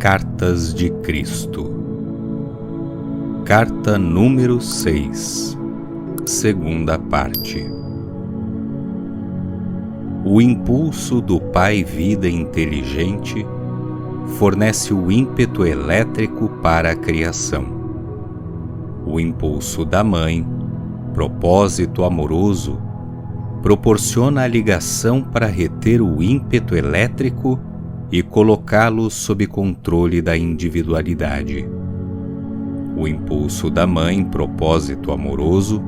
Cartas de Cristo. Carta número 6, segunda parte. O impulso do Pai Vida inteligente fornece o ímpeto elétrico para a criação. O impulso da Mãe, propósito amoroso, proporciona a ligação para reter o ímpeto elétrico e colocá-lo sob controle da individualidade. O impulso da Mãe, propósito amoroso,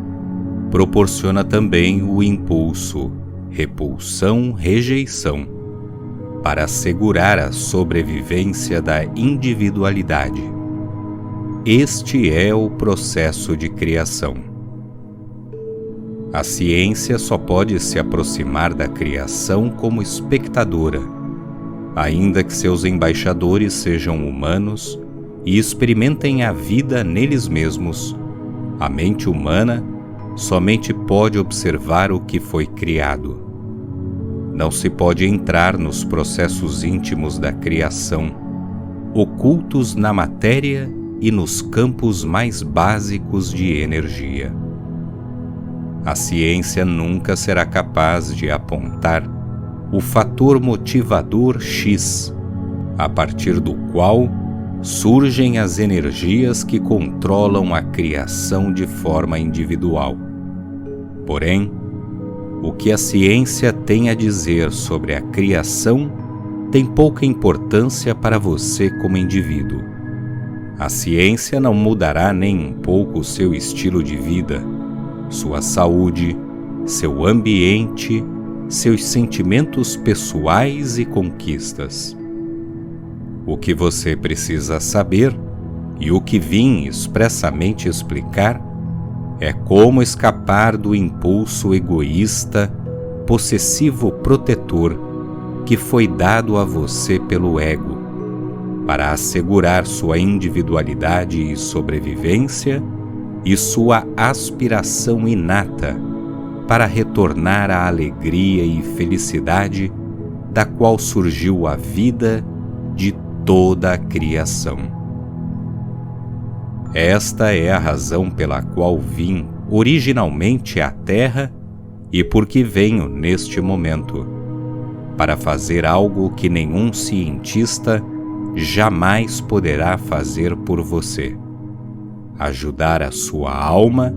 proporciona também o impulso repulsão-rejeição para assegurar a sobrevivência da individualidade. Este é o processo de criação. A ciência só pode se aproximar da criação como espectadora, ainda que seus embaixadores sejam humanos e experimentem a vida neles mesmos. A mente humana somente pode observar o que foi criado. Não se pode entrar nos processos íntimos da criação, ocultos na matéria e nos campos mais básicos de energia. A ciência nunca será capaz de apontar o fator motivador X, a partir do qual surgem as energias que controlam a criação de forma individual. Porém, o que a ciência tem a dizer sobre a criação tem pouca importância para você como indivíduo. A ciência não mudará nem um pouco o seu estilo de vida, sua saúde, seu ambiente, seus sentimentos pessoais e conquistas. O que você precisa saber, e o que vim expressamente explicar, é como escapar do impulso egoísta, possessivo protetor que foi dado a você pelo ego, para assegurar sua individualidade e sobrevivência e sua aspiração inata para retornar à alegria e felicidade da qual surgiu a vida de toda a criação. Esta é a razão pela qual vim originalmente à Terra e por que venho neste momento, para fazer algo que nenhum cientista jamais poderá fazer por você: ajudar a sua alma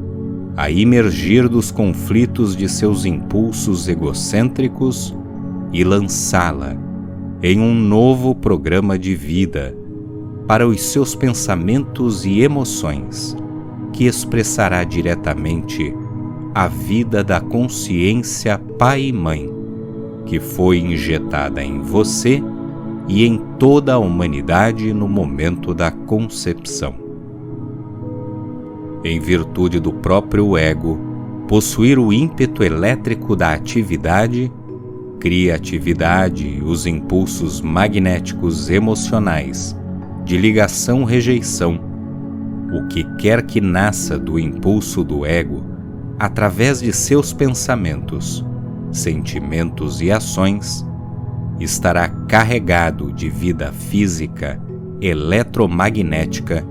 a emergir dos conflitos de seus impulsos egocêntricos e lançá-la em um novo programa de vida para os seus pensamentos e emoções, que expressará diretamente a vida da consciência Pai e Mãe, que foi injetada em você e em toda a humanidade no momento da concepção. Em virtude do próprio ego possuir o ímpeto elétrico da atividade, criatividade e os impulsos magnéticos emocionais de ligação-rejeição, o que quer que nasça do impulso do ego, através de seus pensamentos, sentimentos e ações, estará carregado de vida física eletromagnética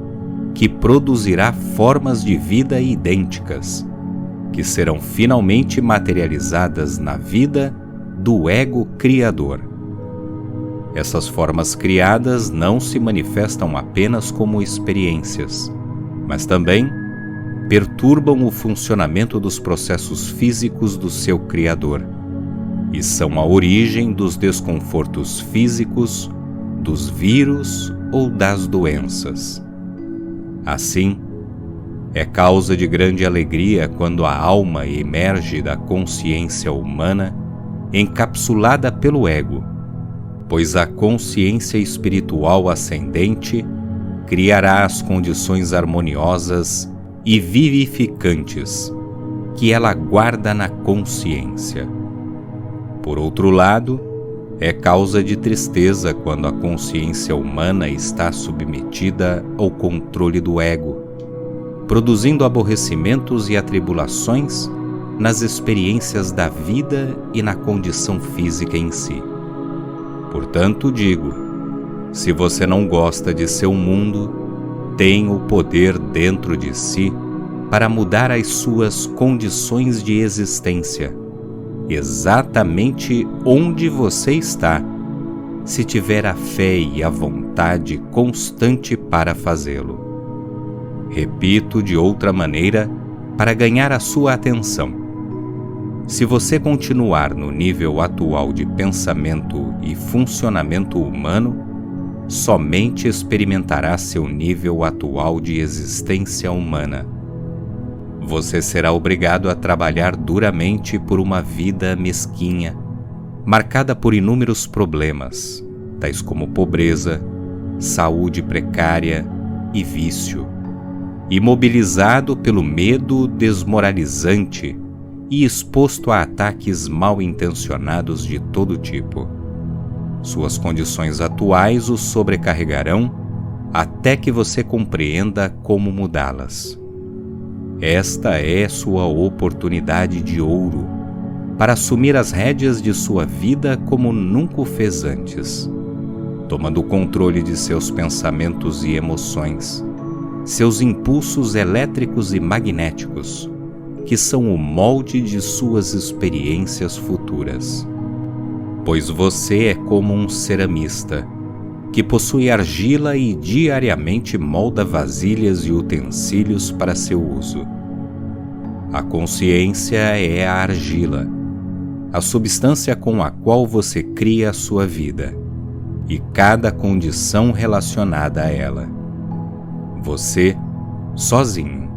que produzirá formas de vida idênticas, que serão finalmente materializadas na vida do ego criador. Essas formas criadas não se manifestam apenas como experiências, mas também perturbam o funcionamento dos processos físicos do seu Criador e são a origem dos desconfortos físicos, dos vírus ou das doenças. Assim, é causa de grande alegria quando a alma emerge da consciência humana encapsulada pelo ego, pois a consciência espiritual ascendente criará as condições harmoniosas e vivificantes que ela guarda na consciência. Por outro lado, é causa de tristeza quando a consciência humana está submetida ao controle do ego, produzindo aborrecimentos e atribulações nas experiências da vida e na condição física em si. Portanto, digo, Se você não gosta de seu mundo, tem o poder dentro de si para mudar as suas condições de existência, exatamente onde você está, se tiver a fé e a vontade constante para fazê-lo. Repito de outra maneira para ganhar a sua atenção. Se você continuar no nível atual de pensamento e funcionamento humano, somente experimentará seu nível atual de existência humana. Você será obrigado a trabalhar duramente por uma vida mesquinha, marcada por inúmeros problemas, tais como pobreza, saúde precária e vício, imobilizado pelo medo desmoralizante e exposto a ataques mal intencionados de todo tipo. Suas condições atuais o sobrecarregarão até que você compreenda como mudá-las. Esta é sua oportunidade de ouro para assumir as rédeas de sua vida como nunca o fez antes, tomando o controle de seus pensamentos e emoções, seus impulsos elétricos e magnéticos, que são o molde de suas experiências futuras. Pois você é como um ceramista, que possui argila e diariamente molda vasilhas e utensílios para seu uso. A consciência é a argila, a substância com a qual você cria a sua vida, e cada condição relacionada a ela. Você, sozinho,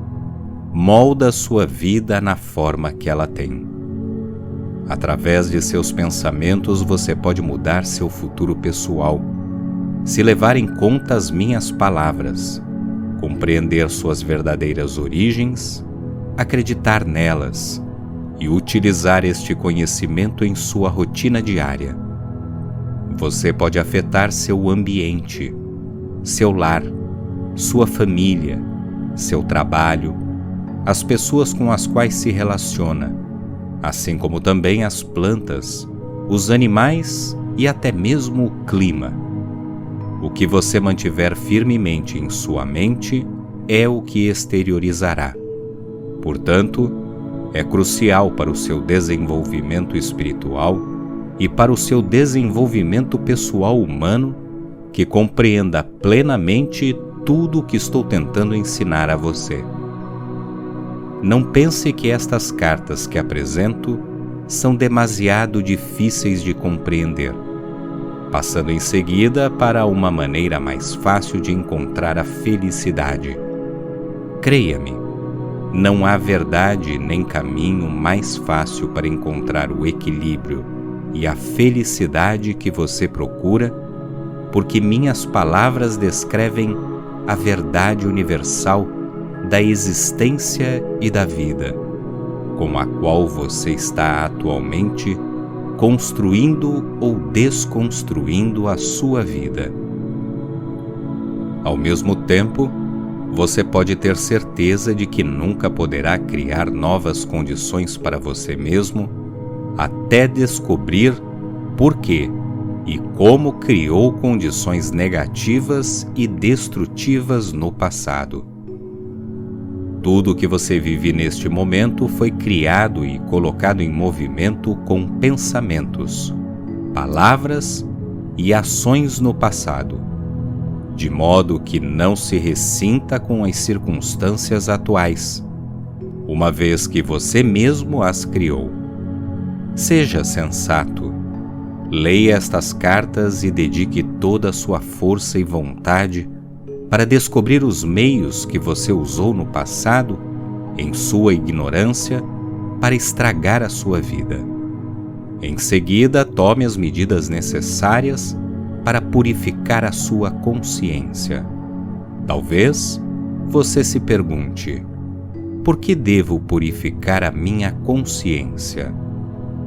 molda sua vida na forma que ela tem. Através de seus pensamentos você pode mudar seu futuro pessoal, se levar em conta as minhas palavras, compreender suas verdadeiras origens, acreditar nelas e utilizar este conhecimento em sua rotina diária. Você pode afetar seu ambiente, seu lar, sua família, seu trabalho, as pessoas com as quais se relaciona, assim como também as plantas, os animais e até mesmo o clima. O que você mantiver firmemente em sua mente é o que exteriorizará. Portanto, é crucial para o seu desenvolvimento espiritual e para o seu desenvolvimento pessoal humano que compreenda plenamente tudo o que estou tentando ensinar a você. Não pense que estas cartas que apresento são demasiado difíceis de compreender, passando em seguida para uma maneira mais fácil de encontrar a felicidade. Creia-me, não há verdade nem caminho mais fácil para encontrar o equilíbrio e a felicidade que você procura, porque minhas palavras descrevem a verdade universal da existência e da vida, com a qual você está atualmente construindo ou desconstruindo a sua vida. Ao mesmo tempo, você pode ter certeza de que nunca poderá criar novas condições para você mesmo até descobrir por quê e como criou condições negativas e destrutivas no passado. Tudo o que você vive neste momento foi criado e colocado em movimento com pensamentos, palavras e ações no passado, de modo que não se ressinta com as circunstâncias atuais, uma vez que você mesmo as criou. Seja sensato, leia estas cartas e dedique toda a sua força e vontade para descobrir os meios que você usou no passado, em sua ignorância, para estragar a sua vida. Em seguida, tome as medidas necessárias para purificar a sua consciência. Talvez você se pergunte: por que devo purificar a minha consciência?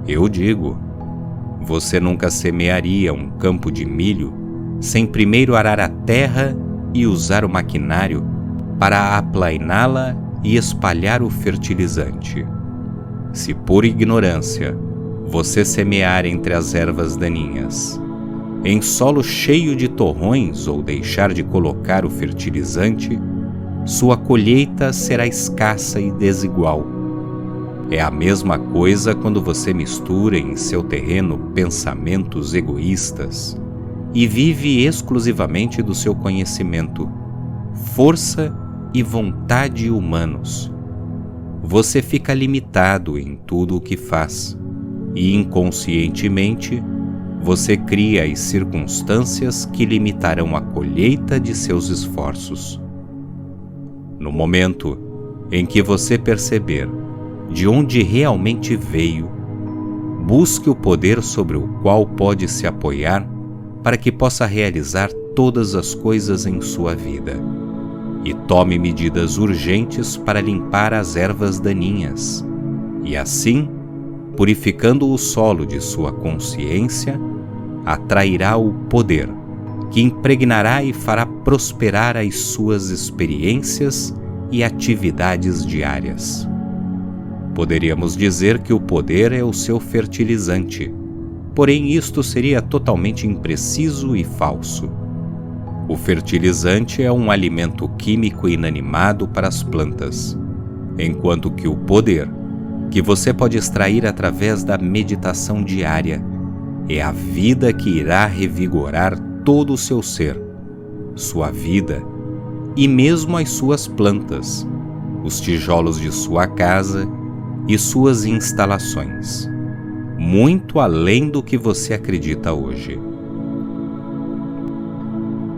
Eu digo: você nunca semearia um campo de milho sem primeiro arar a terra e usar o maquinário para aplainá-la e espalhar o fertilizante. Se por ignorância você semear entre as ervas daninhas, em solo cheio de torrões ou deixar de colocar o fertilizante, sua colheita será escassa e desigual. É a mesma coisa quando você mistura em seu terreno pensamentos egoístas e vive exclusivamente do seu conhecimento, força e vontade humanos. Você fica limitado em tudo o que faz e, inconscientemente, você cria as circunstâncias que limitarão a colheita de seus esforços. No momento em que você perceber de onde realmente veio, busque o poder sobre o qual pode se apoiar para que possa realizar todas as coisas em sua vida, e tome medidas urgentes para limpar as ervas daninhas, e assim, purificando o solo de sua consciência, atrairá o poder que impregnará e fará prosperar as suas experiências e atividades diárias. Poderíamos dizer que o poder é o seu fertilizante, porém isto seria totalmente impreciso e falso. O fertilizante é um alimento químico inanimado para as plantas, enquanto que o poder, que você pode extrair através da meditação diária, é a vida que irá revigorar todo o seu ser, sua vida e mesmo as suas plantas, os tijolos de sua casa e suas instalações, muito além do que você acredita hoje.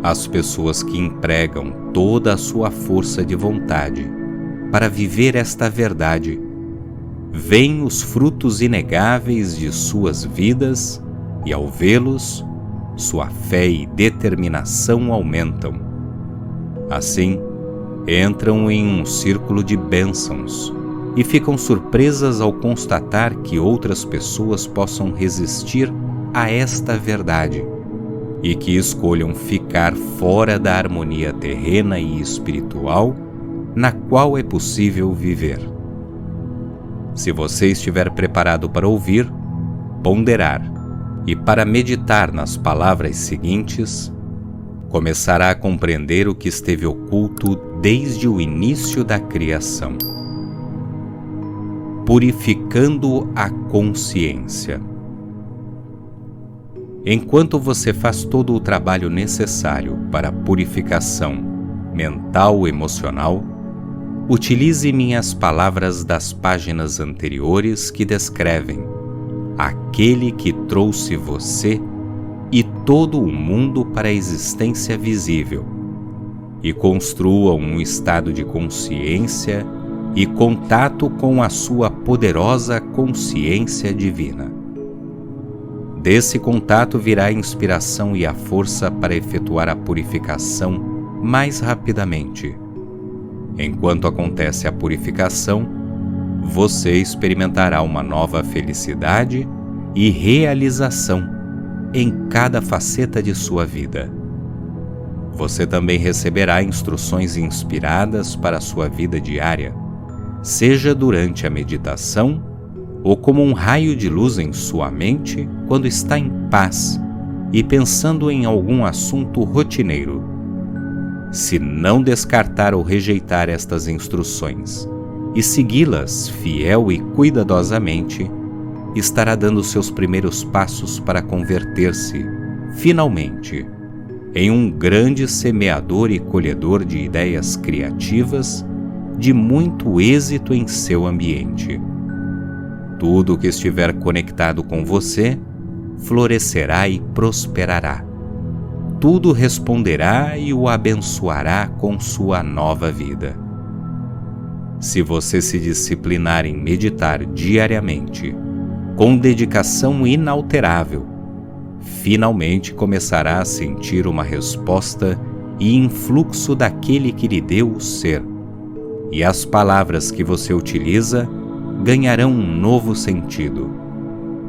As pessoas que empregam toda a sua força de vontade para viver esta verdade, veem os frutos inegáveis de suas vidas e, ao vê-los, sua fé e determinação aumentam. Assim, entram em um círculo de bênçãos e ficam surpresas ao constatar que outras pessoas possam resistir a esta verdade e que escolham ficar fora da harmonia terrena e espiritual na qual é possível viver. Se você estiver preparado para ouvir, ponderar e para meditar nas palavras seguintes, começará a compreender o que esteve oculto desde o início da criação. Purificando a consciência. Enquanto você faz todo o trabalho necessário para a purificação mental e emocional, utilize minhas palavras das páginas anteriores que descrevem aquele que trouxe você e todo o mundo para a existência visível, e construa um estado de consciência e contato com a sua poderosa consciência divina. Desse contato virá a inspiração e a força para efetuar a purificação mais rapidamente. Enquanto acontece a purificação, você experimentará uma nova felicidade e realização em cada faceta de sua vida. Você também receberá instruções inspiradas para a sua vida diária, seja durante a meditação ou como um raio de luz em sua mente quando está em paz e pensando em algum assunto rotineiro. Se não descartar ou rejeitar estas instruções e segui-las fiel e cuidadosamente, estará dando seus primeiros passos para converter-se, finalmente, em um grande semeador e colhedor de ideias criativas de muito êxito em seu ambiente. Tudo que estiver conectado com você florescerá e prosperará. Tudo responderá e o abençoará com sua nova vida. Se você se disciplinar em meditar diariamente, com dedicação inalterável, finalmente começará a sentir uma resposta e influxo daquele que lhe deu o ser, e as palavras que você utiliza ganharão um novo sentido.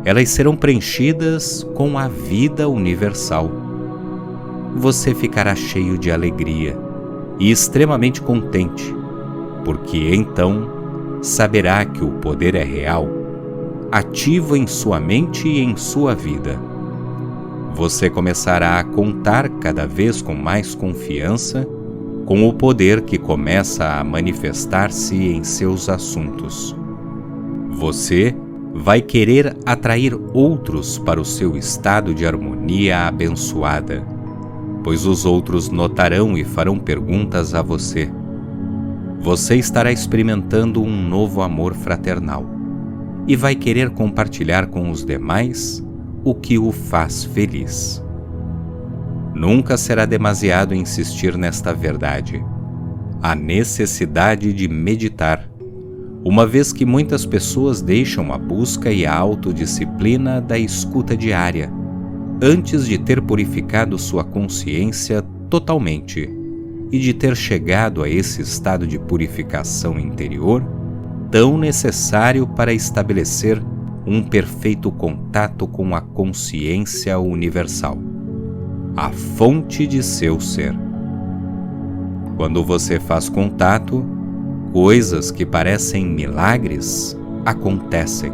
Elas serão preenchidas com a vida universal. Você ficará cheio de alegria e extremamente contente, porque então saberá que o poder é real, ativo em sua mente e em sua vida. você começará a contar cada vez com mais confiança com o poder que começa a manifestar-se em seus assuntos. Você vai querer atrair outros para o seu estado de harmonia abençoada, pois os outros notarão e farão perguntas a você. Você estará experimentando um novo amor fraternal e vai querer compartilhar com os demais o que o faz feliz. Nunca será demasiado insistir nesta verdade. A necessidade de meditar, uma vez que muitas pessoas deixam a busca e a autodisciplina da escuta diária, antes de ter purificado sua consciência totalmente e de ter chegado a esse estado de purificação interior tão necessário para estabelecer um perfeito contato com a consciência universal, a fonte de seu ser. Quando você faz contato, coisas que parecem milagres acontecem.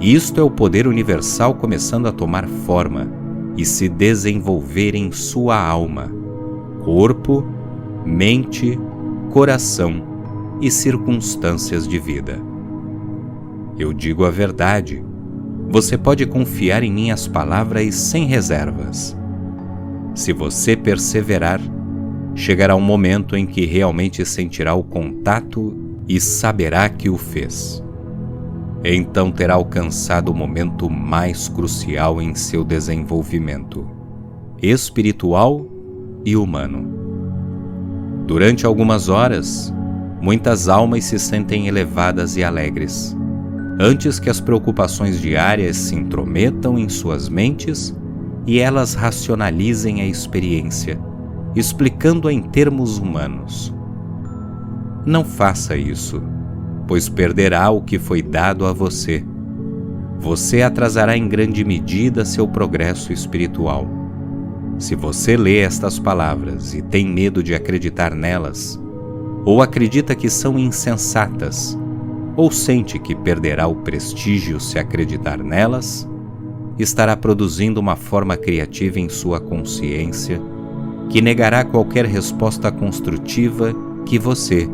Isto é o poder universal começando a tomar forma e se desenvolver em sua alma, corpo, mente, coração e circunstâncias de vida. Eu digo a verdade. Você pode confiar em minhas palavras sem reservas. Se você perseverar, chegará um momento em que realmente sentirá o contato e saberá que o fez. Então terá alcançado o momento mais crucial em seu desenvolvimento, espiritual e humano. Durante algumas horas, muitas almas se sentem elevadas e alegres, antes que as preocupações diárias se intrometam em suas mentes e elas racionalizem a experiência, explicando-a em termos humanos. Não faça isso, pois perderá o que foi dado a você. Você atrasará em grande medida seu progresso espiritual. Se você lê estas palavras e tem medo de acreditar nelas, ou acredita que são insensatas, ou sente que perderá o prestígio se acreditar nelas, estará produzindo uma forma criativa em sua consciência que negará qualquer resposta construtiva que você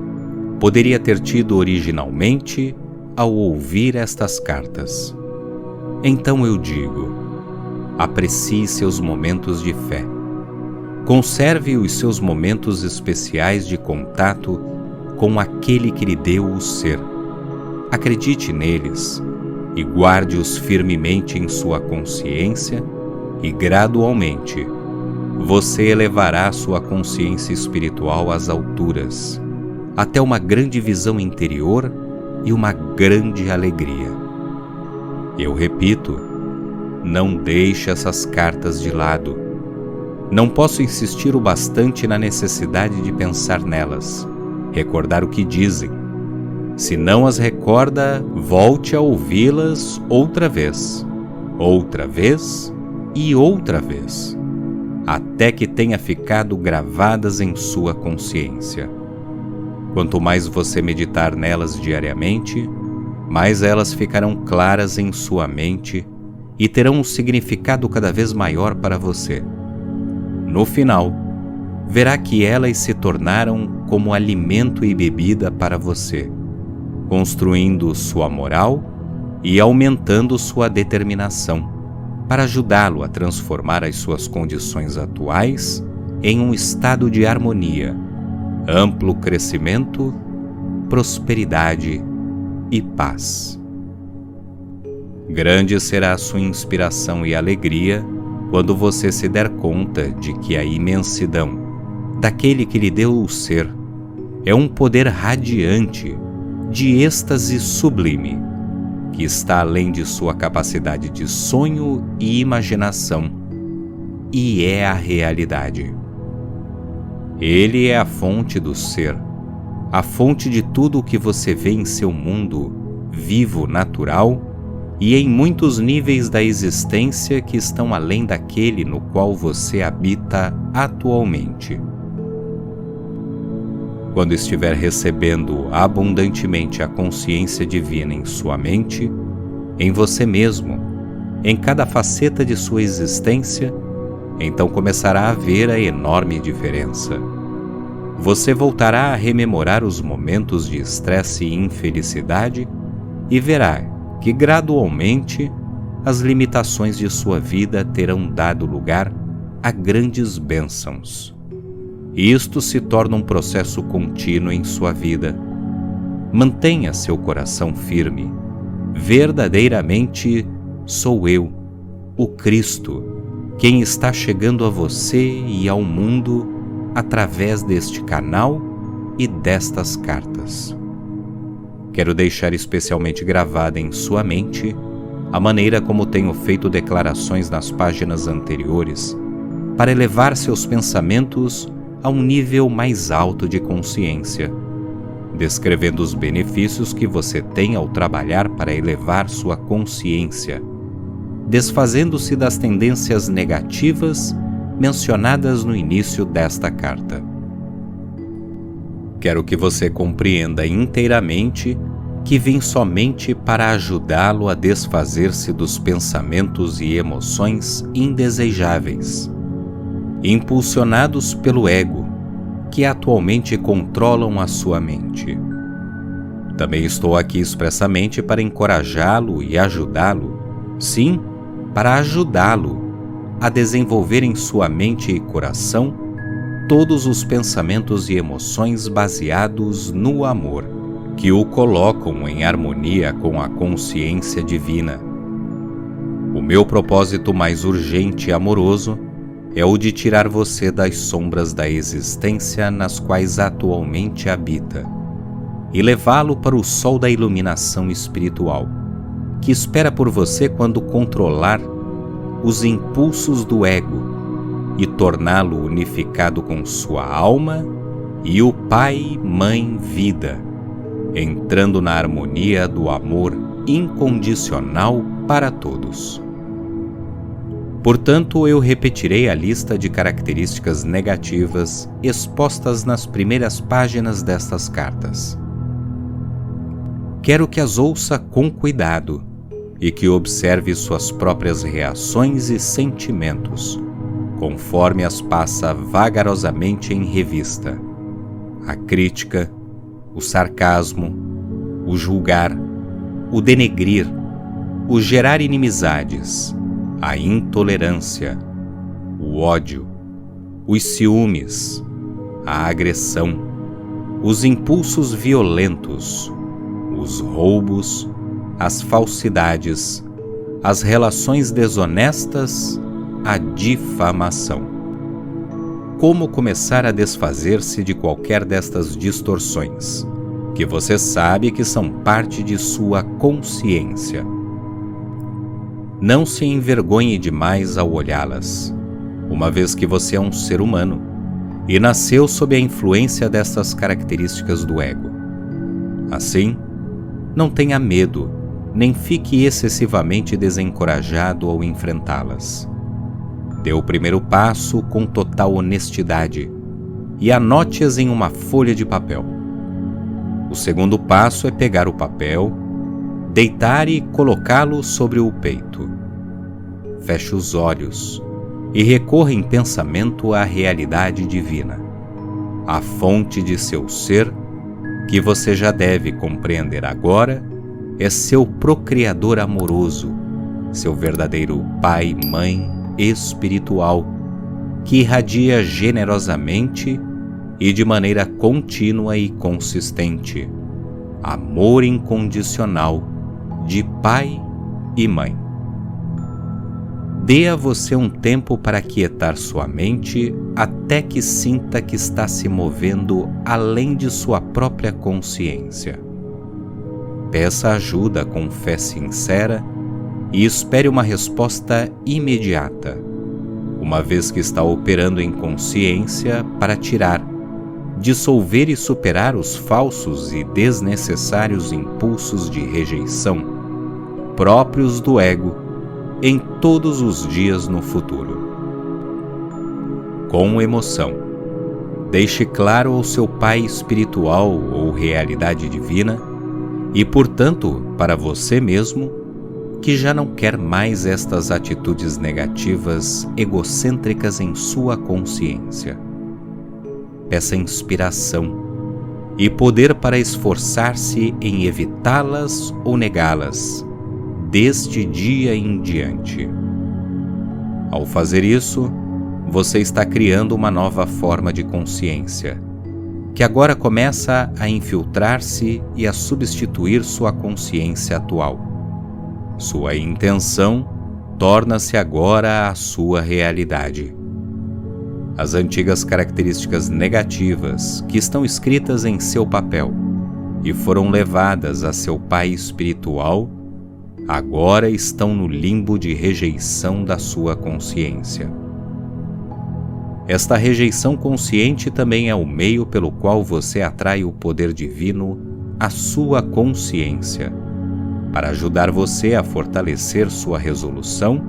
poderia ter tido originalmente ao ouvir estas cartas. Então eu digo, aprecie seus momentos de fé. Conserve os seus momentos especiais de contato com aquele que lhe deu o ser. Acredite neles e guarde-os firmemente em sua consciência e, gradualmente, você elevará sua consciência espiritual às alturas, até uma grande visão interior e uma grande alegria. Eu repito, não deixe essas cartas de lado. Não posso insistir o bastante na necessidade de pensar nelas, recordar o que dizem. Se não as recorda, volte a ouvi-las outra vez e outra vez, até que tenha ficado gravadas em sua consciência. Quanto mais você meditar nelas diariamente, mais elas ficarão claras em sua mente e terão um significado cada vez maior para você. No final, verá que elas se tornaram como alimento e bebida para você, construindo sua moral e aumentando sua determinação para ajudá-lo a transformar as suas condições atuais em um estado de harmonia, amplo crescimento, prosperidade e paz. Grande será a sua inspiração e alegria quando você se der conta de que a imensidão daquele que lhe deu o ser é um poder radiante de êxtase sublime, que está além de sua capacidade de sonho e imaginação, e é a realidade. Ele é a fonte do ser, a fonte de tudo o que você vê em seu mundo vivo, natural, e em muitos níveis da existência que estão além daquele no qual você habita atualmente. Quando estiver recebendo abundantemente a consciência divina em sua mente, em você mesmo, em cada faceta de sua existência, então começará a ver a enorme diferença. Você voltará a rememorar os momentos de estresse e infelicidade e verá que gradualmente as limitações de sua vida terão dado lugar a grandes bênçãos. E isto se torna um processo contínuo em sua vida. Mantenha seu coração firme. Verdadeiramente sou eu, o Cristo, quem está chegando a você e ao mundo através deste canal e destas cartas. Quero deixar especialmente gravada em sua mente a maneira como tenho feito declarações nas páginas anteriores para elevar seus pensamentos a um nível mais alto de consciência, descrevendo os benefícios que você tem ao trabalhar para elevar sua consciência, desfazendo-se das tendências negativas mencionadas no início desta carta. Quero que você compreenda inteiramente que vim somente para ajudá-lo a desfazer-se dos pensamentos e emoções indesejáveis, impulsionados pelo ego, que atualmente controlam a sua mente. Também estou aqui expressamente para encorajá-lo e ajudá-lo, sim, para ajudá-lo a desenvolver em sua mente e coração todos os pensamentos e emoções baseados no amor, que o colocam em harmonia com a consciência divina. O meu propósito mais urgente e amoroso é o de tirar você das sombras da existência nas quais atualmente habita e levá-lo para o sol da iluminação espiritual, que espera por você quando controlar os impulsos do ego e torná-lo unificado com sua alma e o Pai, Mãe, Vida, entrando na harmonia do amor incondicional para todos. Portanto, eu repetirei a lista de características negativas expostas nas primeiras páginas destas cartas. Quero que as ouça com cuidado e que observe suas próprias reações e sentimentos, conforme as passa vagarosamente em revista: a crítica, o sarcasmo, o julgar, o denegrir, o gerar inimizades, a intolerância, o ódio, os ciúmes, a agressão, os impulsos violentos, os roubos, as falsidades, as relações desonestas, a difamação. Como começar a desfazer-se de qualquer destas distorções, que você sabe que são parte de sua consciência? Não se envergonhe demais ao olhá-las, uma vez que você é um ser humano e nasceu sob a influência destas características do ego. Assim, não tenha medo, nem fique excessivamente desencorajado ao enfrentá-las. Dê o primeiro passo com total honestidade e anote-as em uma folha de papel. O segundo passo é pegar o papel, deitar e colocá-lo sobre o peito. Feche os olhos e recorra em pensamento à realidade divina, a fonte de seu ser, que você já deve compreender agora, é seu procriador amoroso, seu verdadeiro Pai, Mãe espiritual, que irradia generosamente e de maneira contínua e consistente amor incondicional de Pai e Mãe. Dê a você um tempo para quietar sua mente até que sinta que está se movendo além de sua própria consciência. Peça ajuda com fé sincera e espere uma resposta imediata, uma vez que está operando em consciência para tirar, dissolver e superar os falsos e desnecessários impulsos de rejeição próprios do ego em todos os dias no futuro. Com emoção, deixe claro ao seu Pai espiritual ou realidade divina, e portanto para você mesmo, que já não quer mais estas atitudes negativas egocêntricas em sua consciência. Peça inspiração e poder para esforçar-se em evitá-las ou negá-las, deste dia em diante. Ao fazer isso, você está criando uma nova forma de consciência, que agora começa a infiltrar-se e a substituir sua consciência atual. Sua intenção torna-se agora a sua realidade. As antigas características negativas que estão escritas em seu papel e foram levadas a seu pai espiritual, agora estão no limbo de rejeição da sua consciência. Esta rejeição consciente também é o meio pelo qual você atrai o poder divino à sua consciência, para ajudar você a fortalecer sua resolução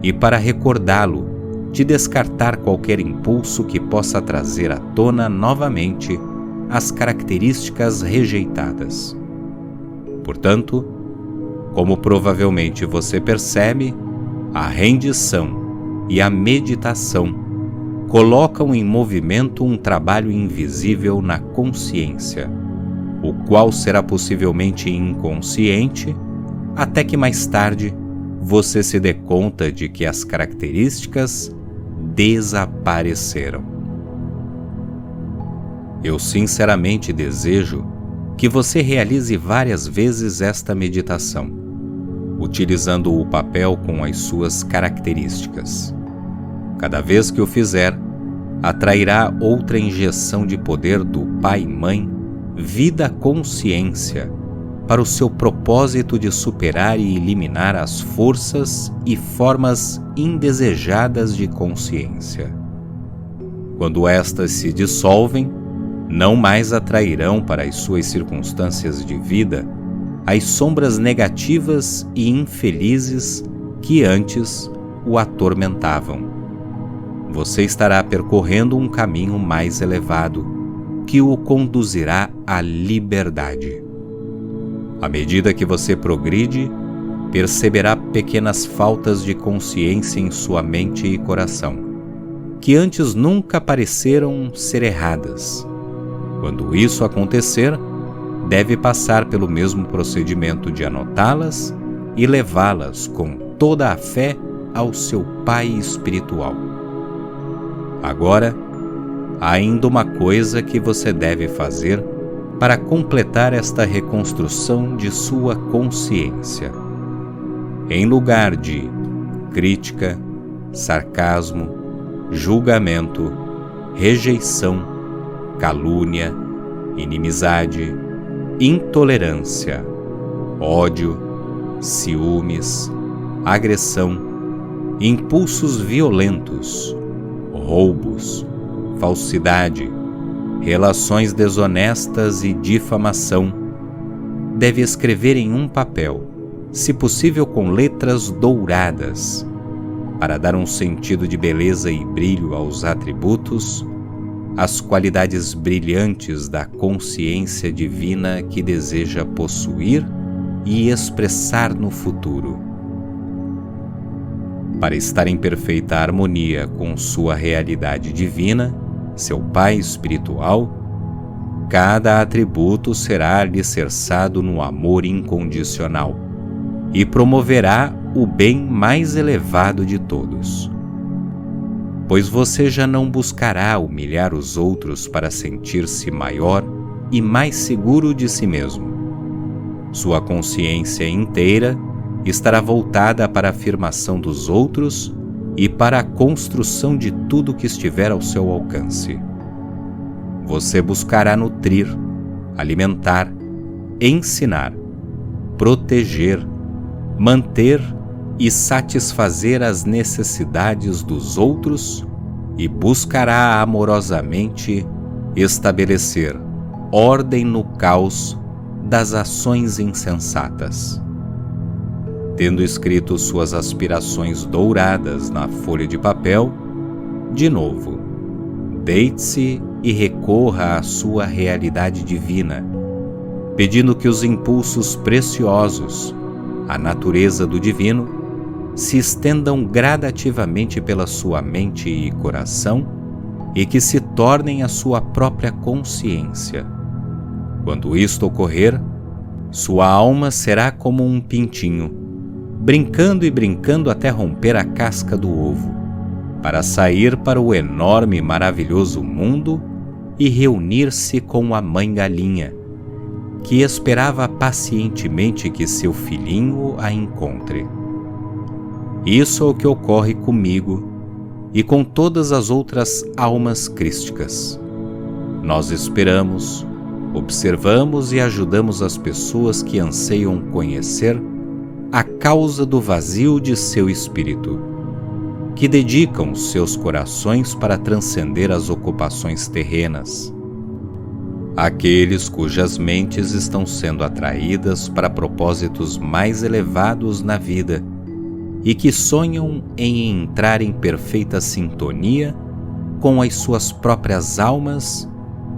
e para recordá-lo de descartar qualquer impulso que possa trazer à tona novamente as características rejeitadas. Portanto, como provavelmente você percebe, a rendição e a meditação colocam em movimento um trabalho invisível na consciência, o qual será possivelmente inconsciente, até que mais tarde você se dê conta de que as características desapareceram. Eu sinceramente desejo que você realize várias vezes esta meditação, utilizando o papel com as suas características. Cada vez que o fizer, atrairá outra injeção de poder do Pai-Mãe, vida-consciência, para o seu propósito de superar e eliminar as forças e formas indesejadas de consciência. Quando estas se dissolvem, não mais atrairão para as suas circunstâncias de vida as sombras negativas e infelizes que antes o atormentavam. Você estará percorrendo um caminho mais elevado, que o conduzirá à liberdade. À medida que você progride, perceberá pequenas faltas de consciência em sua mente e coração, que antes nunca pareceram ser erradas. Quando isso acontecer, deve passar pelo mesmo procedimento de anotá-las e levá-las com toda a fé ao seu Pai espiritual. Agora, há ainda uma coisa que você deve fazer para completar esta reconstrução de sua consciência. Em lugar de crítica, sarcasmo, julgamento, rejeição, calúnia, inimizade, intolerância, ódio, ciúmes, agressão, impulsos violentos, roubos, falsidade, relações desonestas e difamação, deve escrever em um papel, se possível com letras douradas, para dar um sentido de beleza e brilho aos atributos, as qualidades brilhantes da consciência divina que deseja possuir e expressar no futuro. Para estar em perfeita harmonia com sua realidade divina, seu Pai espiritual, cada atributo será alicerçado no amor incondicional e promoverá o bem mais elevado de todos. Pois você já não buscará humilhar os outros para sentir-se maior e mais seguro de si mesmo. Sua consciência inteira estará voltada para a afirmação dos outros e para a construção de tudo que estiver ao seu alcance. Você buscará nutrir, alimentar, ensinar, proteger, manter e satisfazer as necessidades dos outros e buscará amorosamente estabelecer ordem no caos das ações insensatas. Tendo escrito suas aspirações douradas na folha de papel, de novo, deite-se e recorra à sua realidade divina, pedindo que os impulsos preciosos, a natureza do divino, se estendam gradativamente pela sua mente e coração e que se tornem a sua própria consciência. Quando isto ocorrer, sua alma será como um pintinho, brincando e brincando até romper a casca do ovo, para sair para o enorme e maravilhoso mundo e reunir-se com a mãe galinha, que esperava pacientemente que seu filhinho a encontre. Isso é o que ocorre comigo e com todas as outras almas crísticas. Nós esperamos, observamos e ajudamos as pessoas que anseiam conhecer a causa do vazio de seu espírito, que dedicam seus corações para transcender as ocupações terrenas. Aqueles cujas mentes estão sendo atraídas para propósitos mais elevados na vida e que sonham em entrar em perfeita sintonia com as suas próprias almas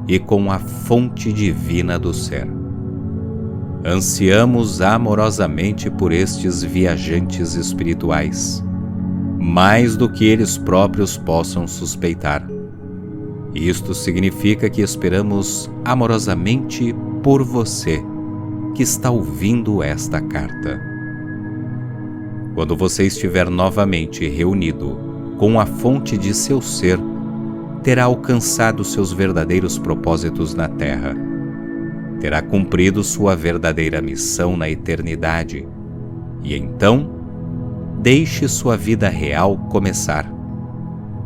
e com a fonte divina do ser. Ansiamos amorosamente por estes viajantes espirituais, mais do que eles próprios possam suspeitar. Isto significa que esperamos amorosamente por você, que está ouvindo esta carta. Quando você estiver novamente reunido com a fonte de seu ser, terá alcançado seus verdadeiros propósitos na Terra. Terá cumprido sua verdadeira missão na eternidade. E então, deixe sua vida real começar.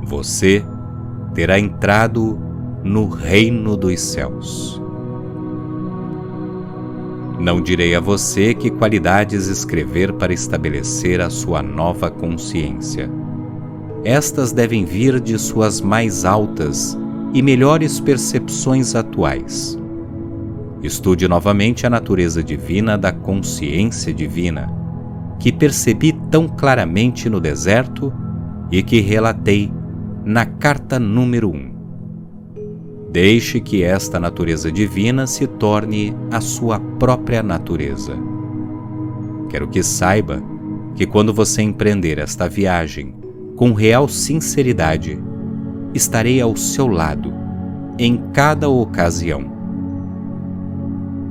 Você terá entrado no reino dos céus. Não direi a você que qualidades escrever para estabelecer a sua nova consciência. Estas devem vir de suas mais altas e melhores percepções atuais. Estude novamente a natureza divina da consciência divina, que percebi tão claramente no deserto e que relatei na carta número 1. Deixe que esta natureza divina se torne a sua própria natureza. Quero que saiba que quando você empreender esta viagem com real sinceridade, estarei ao seu lado em cada ocasião.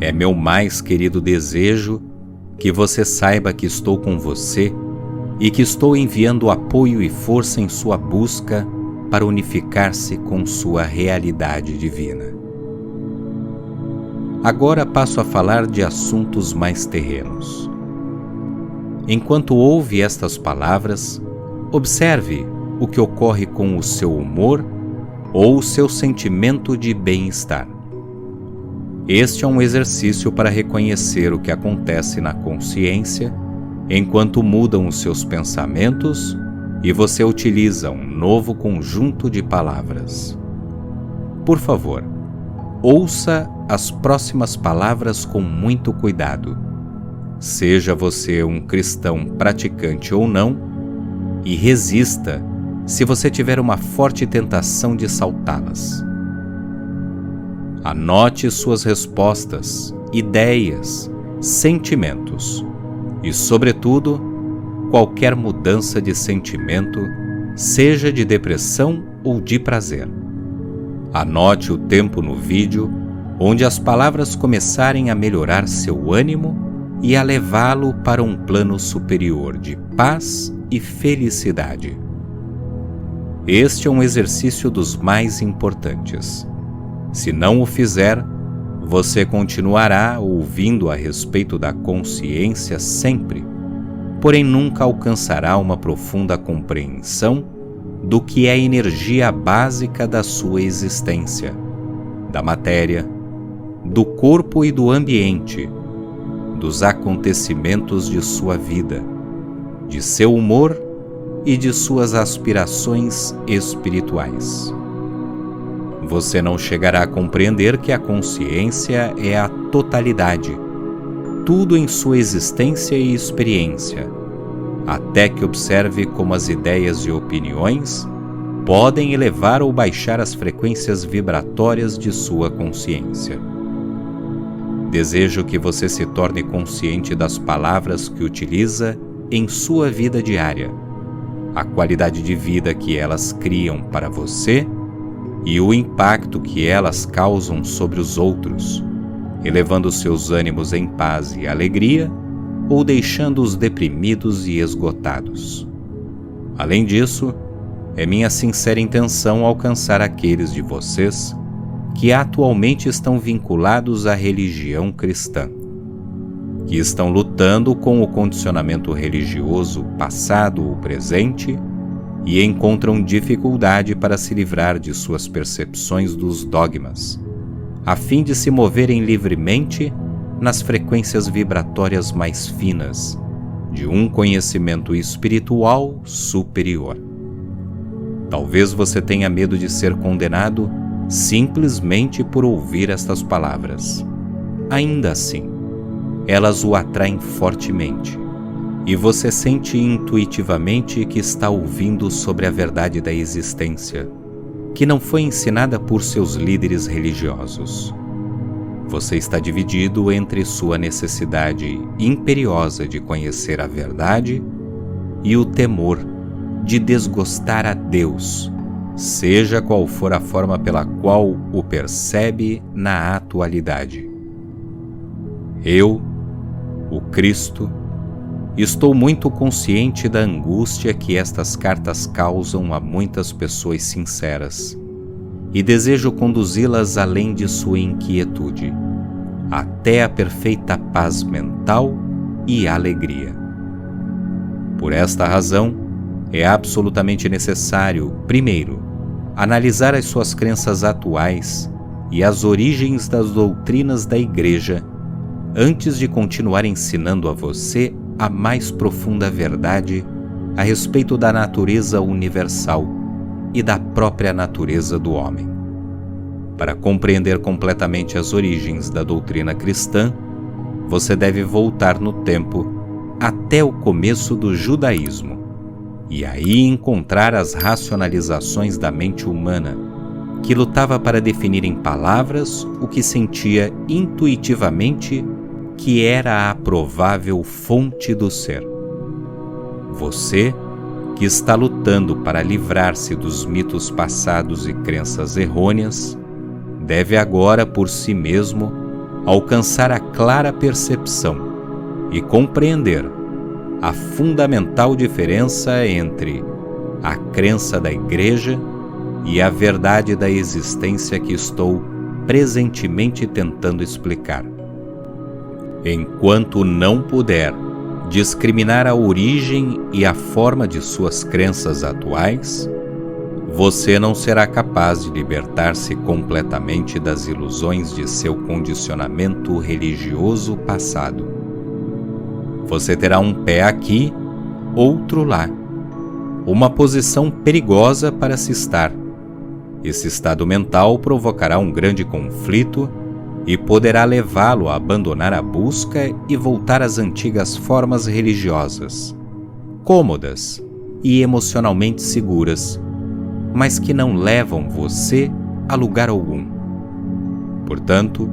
É meu mais querido desejo que você saiba que estou com você e que estou enviando apoio e força em sua busca para unificar-se com sua realidade divina. Agora passo a falar de assuntos mais terrenos. Enquanto ouve estas palavras, observe o que ocorre com o seu humor ou o seu sentimento de bem-estar. Este é um exercício para reconhecer o que acontece na consciência enquanto mudam os seus pensamentos e você utiliza um novo conjunto de palavras. Por favor, ouça as próximas palavras com muito cuidado. Seja você um cristão praticante ou não, e resista se você tiver uma forte tentação de saltá-las. Anote suas respostas, ideias, sentimentos e, sobretudo, qualquer mudança de sentimento, seja de depressão ou de prazer. Anote o tempo no vídeo onde as palavras começarem a melhorar seu ânimo e a levá-lo para um plano superior de paz e felicidade. Este é um exercício dos mais importantes. Se não o fizer, você continuará ouvindo a respeito da consciência sempre, porém nunca alcançará uma profunda compreensão do que é a energia básica da sua existência, da matéria, do corpo e do ambiente, dos acontecimentos de sua vida, de seu humor e de suas aspirações espirituais. Você não chegará a compreender que a consciência é a totalidade, tudo em sua existência e experiência, até que observe como as ideias e opiniões podem elevar ou baixar as frequências vibratórias de sua consciência. desejo que você se torne consciente das palavras que utiliza em sua vida diária, a qualidade de vida que elas criam para você e o impacto que elas causam sobre os outros, elevando seus ânimos em paz e alegria ou deixando-os deprimidos e esgotados. Além disso, é minha sincera intenção alcançar aqueles de vocês que atualmente estão vinculados à religião cristã, que estão lutando com o condicionamento religioso passado ou presente e encontram dificuldade para se livrar de suas percepções dos dogmas, a fim de se moverem livremente nas frequências vibratórias mais finas de um conhecimento espiritual superior. Talvez você tenha medo de ser condenado simplesmente por ouvir estas palavras. Ainda assim, elas o atraem fortemente, e você sente intuitivamente que está ouvindo sobre a verdade da existência, que não foi ensinada por seus líderes religiosos. Você está dividido entre sua necessidade imperiosa de conhecer a verdade e o temor de desgostar a Deus, seja qual for a forma pela qual o percebe na atualidade. Eu, o Cristo, estou muito consciente da angústia que estas cartas causam a muitas pessoas sinceras e desejo conduzi-las além de sua inquietude, até a perfeita paz mental e alegria. Por esta razão, é absolutamente necessário, primeiro, analisar as suas crenças atuais e as origens das doutrinas da Igreja antes de continuar ensinando a você a mais profunda verdade a respeito da natureza universal e da própria natureza do homem. Para compreender completamente as origens da doutrina cristã, você deve voltar no tempo até o começo do judaísmo e aí encontrar as racionalizações da mente humana, que lutava para definir em palavras o que sentia intuitivamente que era a provável fonte do ser. Você, que está lutando para livrar-se dos mitos passados e crenças errôneas, deve agora por si mesmo alcançar a clara percepção e compreender a fundamental diferença entre a crença da Igreja e a verdade da existência que estou presentemente tentando explicar. Enquanto não puder discriminar a origem e a forma de suas crenças atuais, você não será capaz de libertar-se completamente das ilusões de seu condicionamento religioso passado. Você terá um pé aqui, outro lá, uma posição perigosa para se estar. Esse estado mental provocará um grande conflito e poderá levá-lo a abandonar a busca e voltar às antigas formas religiosas, cômodas e emocionalmente seguras, mas que não levam você a lugar algum. Portanto,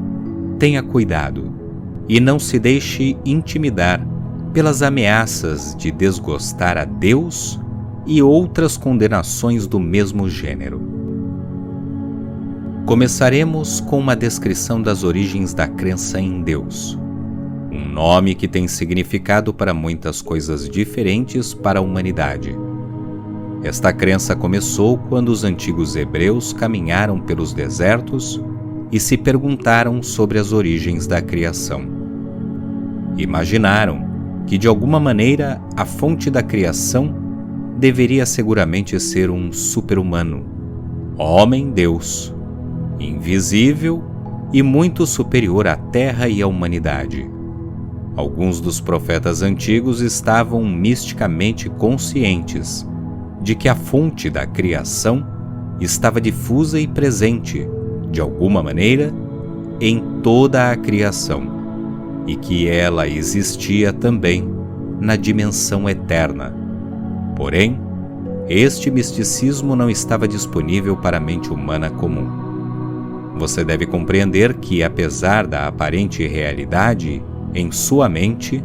tenha cuidado e não se deixe intimidar pelas ameaças de desgostar a Deus e outras condenações do mesmo gênero. Começaremos com uma descrição das origens da crença em Deus, um nome que tem significado para muitas coisas diferentes para a humanidade. Esta crença começou quando os antigos hebreus caminharam pelos desertos e se perguntaram sobre as origens da criação. Imaginaram que, de alguma maneira, a fonte da criação deveria seguramente ser um super-humano, homem-deus, invisível e muito superior à Terra e à humanidade. Alguns dos profetas antigos estavam misticamente conscientes de que a fonte da criação estava difusa e presente, de alguma maneira, em toda a criação, e que ela existia também na dimensão eterna. Porém, este misticismo não estava disponível para a mente humana comum. Você deve compreender que, apesar da aparente realidade em sua mente,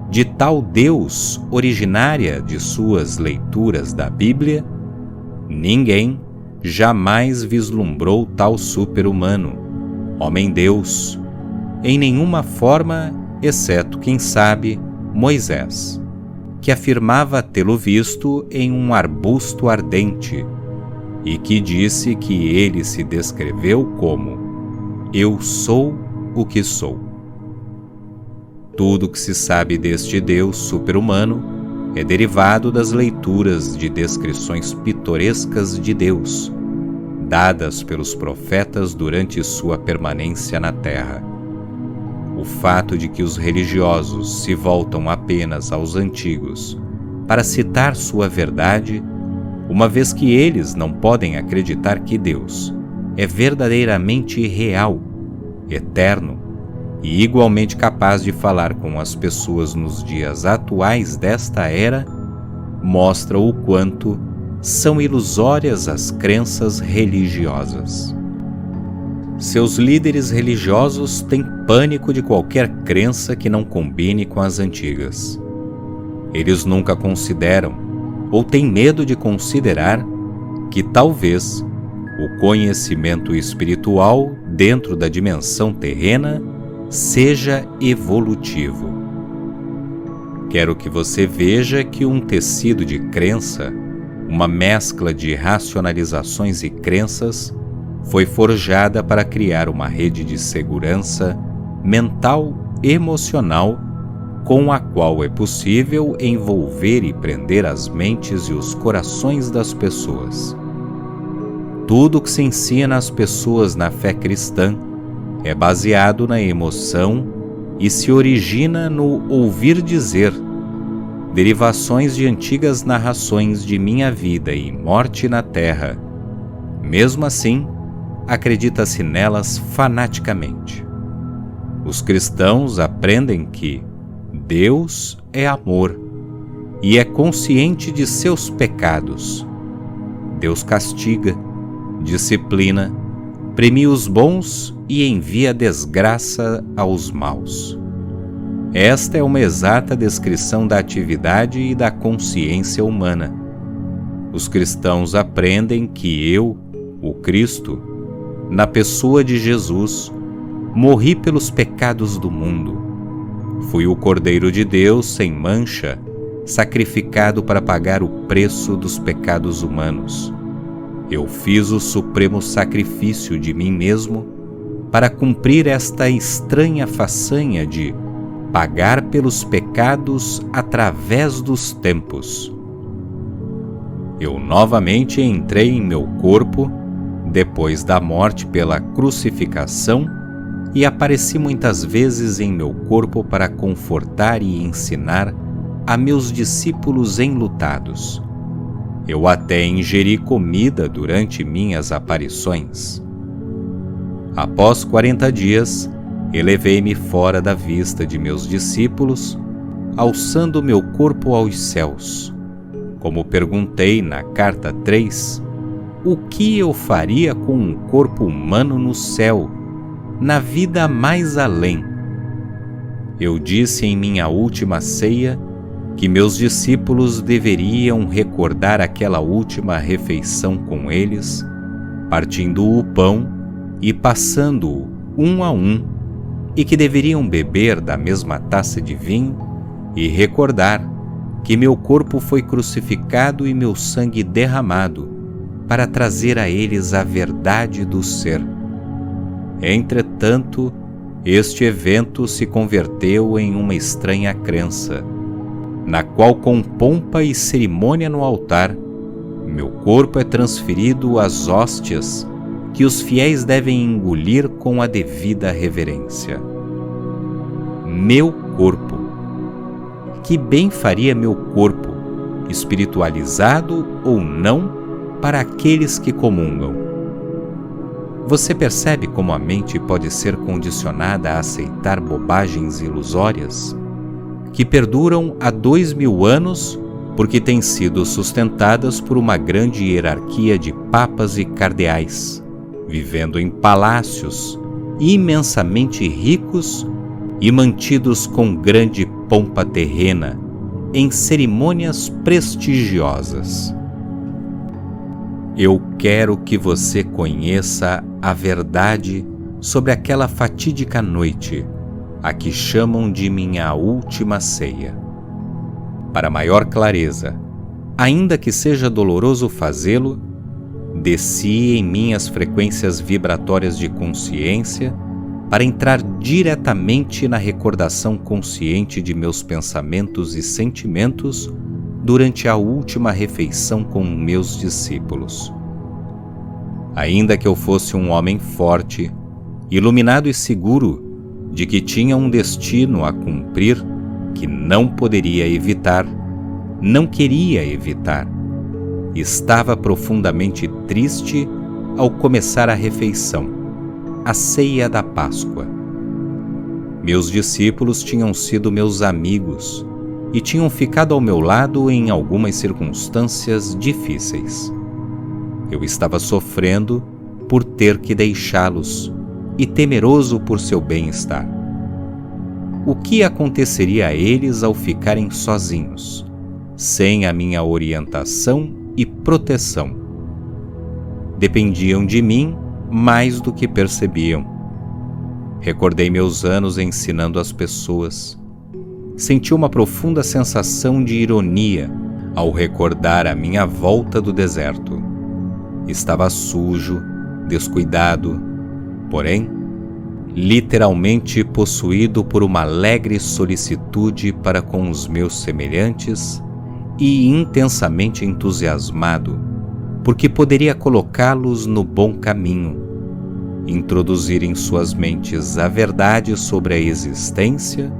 de tal Deus originária de suas leituras da Bíblia, ninguém jamais vislumbrou tal super-humano, homem-deus, em nenhuma forma, exceto, quem sabe, Moisés, que afirmava tê-lo visto em um arbusto ardente e que disse que ele se descreveu como "Eu sou o que sou". Tudo o que se sabe deste Deus super-humano é derivado das leituras de descrições pitorescas de Deus, dadas pelos profetas durante sua permanência na Terra. O fato de que os religiosos se voltam apenas aos antigos para citar sua verdade, uma vez que eles não podem acreditar que Deus é verdadeiramente real, eterno e igualmente capaz de falar com as pessoas nos dias atuais desta era, mostra o quanto são ilusórias as crenças religiosas. Seus líderes religiosos têm pânico de qualquer crença que não combine com as antigas. Eles nunca consideram, ou têm medo de considerar, que talvez o conhecimento espiritual dentro da dimensão terrena seja evolutivo. Quero que você veja que um tecido de crença, uma mescla de racionalizações e crenças, foi forjada para criar uma rede de segurança mental, emocional, com a qual é possível envolver e prender as mentes e os corações das pessoas. Tudo o que se ensina às pessoas na fé cristã é baseado na emoção e se origina no ouvir dizer, derivações de antigas narrações de minha vida e morte na terra. Mesmo assim, acredita-se nelas fanaticamente. Os cristãos aprendem que Deus é amor e é consciente de seus pecados. Deus castiga, disciplina, premia os bons e envia desgraça aos maus. Esta é uma exata descrição da atividade e da consciência humana. Os cristãos aprendem que eu, o Cristo, na pessoa de Jesus, morri pelos pecados do mundo. Fui o Cordeiro de Deus sem mancha, sacrificado para pagar o preço dos pecados humanos. Eu fiz o supremo sacrifício de mim mesmo para cumprir esta estranha façanha de pagar pelos pecados através dos tempos. Eu novamente entrei em meu corpo depois da morte pela crucificação e apareci muitas vezes em meu corpo para confortar e ensinar a meus discípulos enlutados. Eu até ingeri comida durante minhas aparições. Após 40 dias, elevei-me fora da vista de meus discípulos, alçando meu corpo aos céus. Como perguntei na carta 3, o que eu faria com um corpo humano no céu, na vida mais além? Eu disse em minha última ceia que meus discípulos deveriam recordar aquela última refeição com eles, partindo o pão e passando-o um a um, e que deveriam beber da mesma taça de vinho e recordar que meu corpo foi crucificado e meu sangue derramado para trazer a eles a verdade do ser. Entretanto, este evento se converteu em uma estranha crença, na qual, com pompa e cerimônia no altar, meu corpo é transferido às hóstias que os fiéis devem engolir com a devida reverência. Meu corpo. Que bem faria meu corpo, espiritualizado ou não, para aqueles que comungam? Você percebe como a mente pode ser condicionada a aceitar bobagens ilusórias, que perduram há 2000 anos porque têm sido sustentadas por uma grande hierarquia de papas e cardeais, vivendo em palácios imensamente ricos e mantidos com grande pompa terrena em cerimônias prestigiosas. Eu quero que você conheça a verdade sobre aquela fatídica noite, a que chamam de minha última ceia. Para maior clareza, ainda que seja doloroso fazê-lo, desci em minhas frequências vibratórias de consciência para entrar diretamente na recordação consciente de meus pensamentos e sentimentos durante a última refeição com meus discípulos. Ainda que eu fosse um homem forte, iluminado e seguro de que tinha um destino a cumprir que não poderia evitar, não queria evitar, estava profundamente triste ao começar a refeição, a ceia da Páscoa. Meus discípulos tinham sido meus amigos e tinham ficado ao meu lado em algumas circunstâncias difíceis. Eu estava sofrendo por ter que deixá-los e temeroso por seu bem-estar. O que aconteceria a eles ao ficarem sozinhos, sem a minha orientação e proteção? Dependiam de mim mais do que percebiam. Recordei meus anos ensinando as pessoas. Senti uma profunda sensação de ironia ao recordar a minha volta do deserto. Estava sujo, descuidado, porém, literalmente possuído por uma alegre solicitude para com os meus semelhantes e intensamente entusiasmado, porque poderia colocá-los no bom caminho, introduzir em suas mentes a verdade sobre a existência,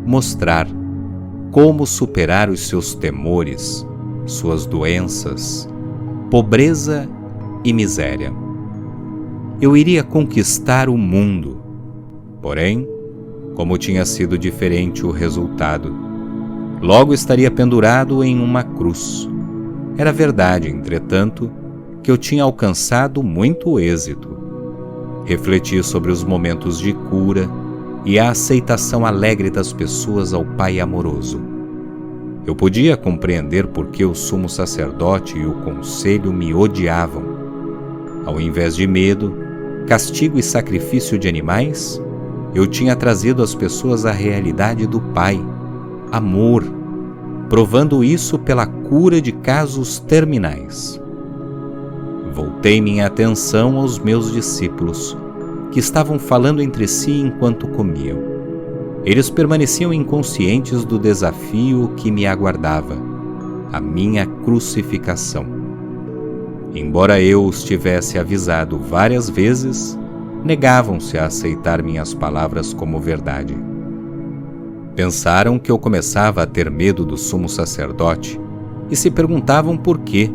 mostrar como superar os seus temores, suas doenças, pobreza e miséria. Eu iria conquistar o mundo, porém, como tinha sido diferente o resultado, logo estaria pendurado em uma cruz. Era verdade, entretanto, que eu tinha alcançado muito êxito. Refleti sobre os momentos de cura e a aceitação alegre das pessoas ao Pai amoroso. Eu podia compreender por que o sumo sacerdote e o conselho me odiavam. Ao invés de medo, castigo e sacrifício de animais, eu tinha trazido às pessoas a realidade do Pai, amor, provando isso pela cura de casos terminais. Voltei minha atenção aos meus discípulos, que estavam falando entre si enquanto comiam. Eles permaneciam inconscientes do desafio que me aguardava, a minha crucificação. Embora eu os tivesse avisado várias vezes, negavam-se a aceitar minhas palavras como verdade. Pensaram que eu começava a ter medo do sumo sacerdote e se perguntavam por quê.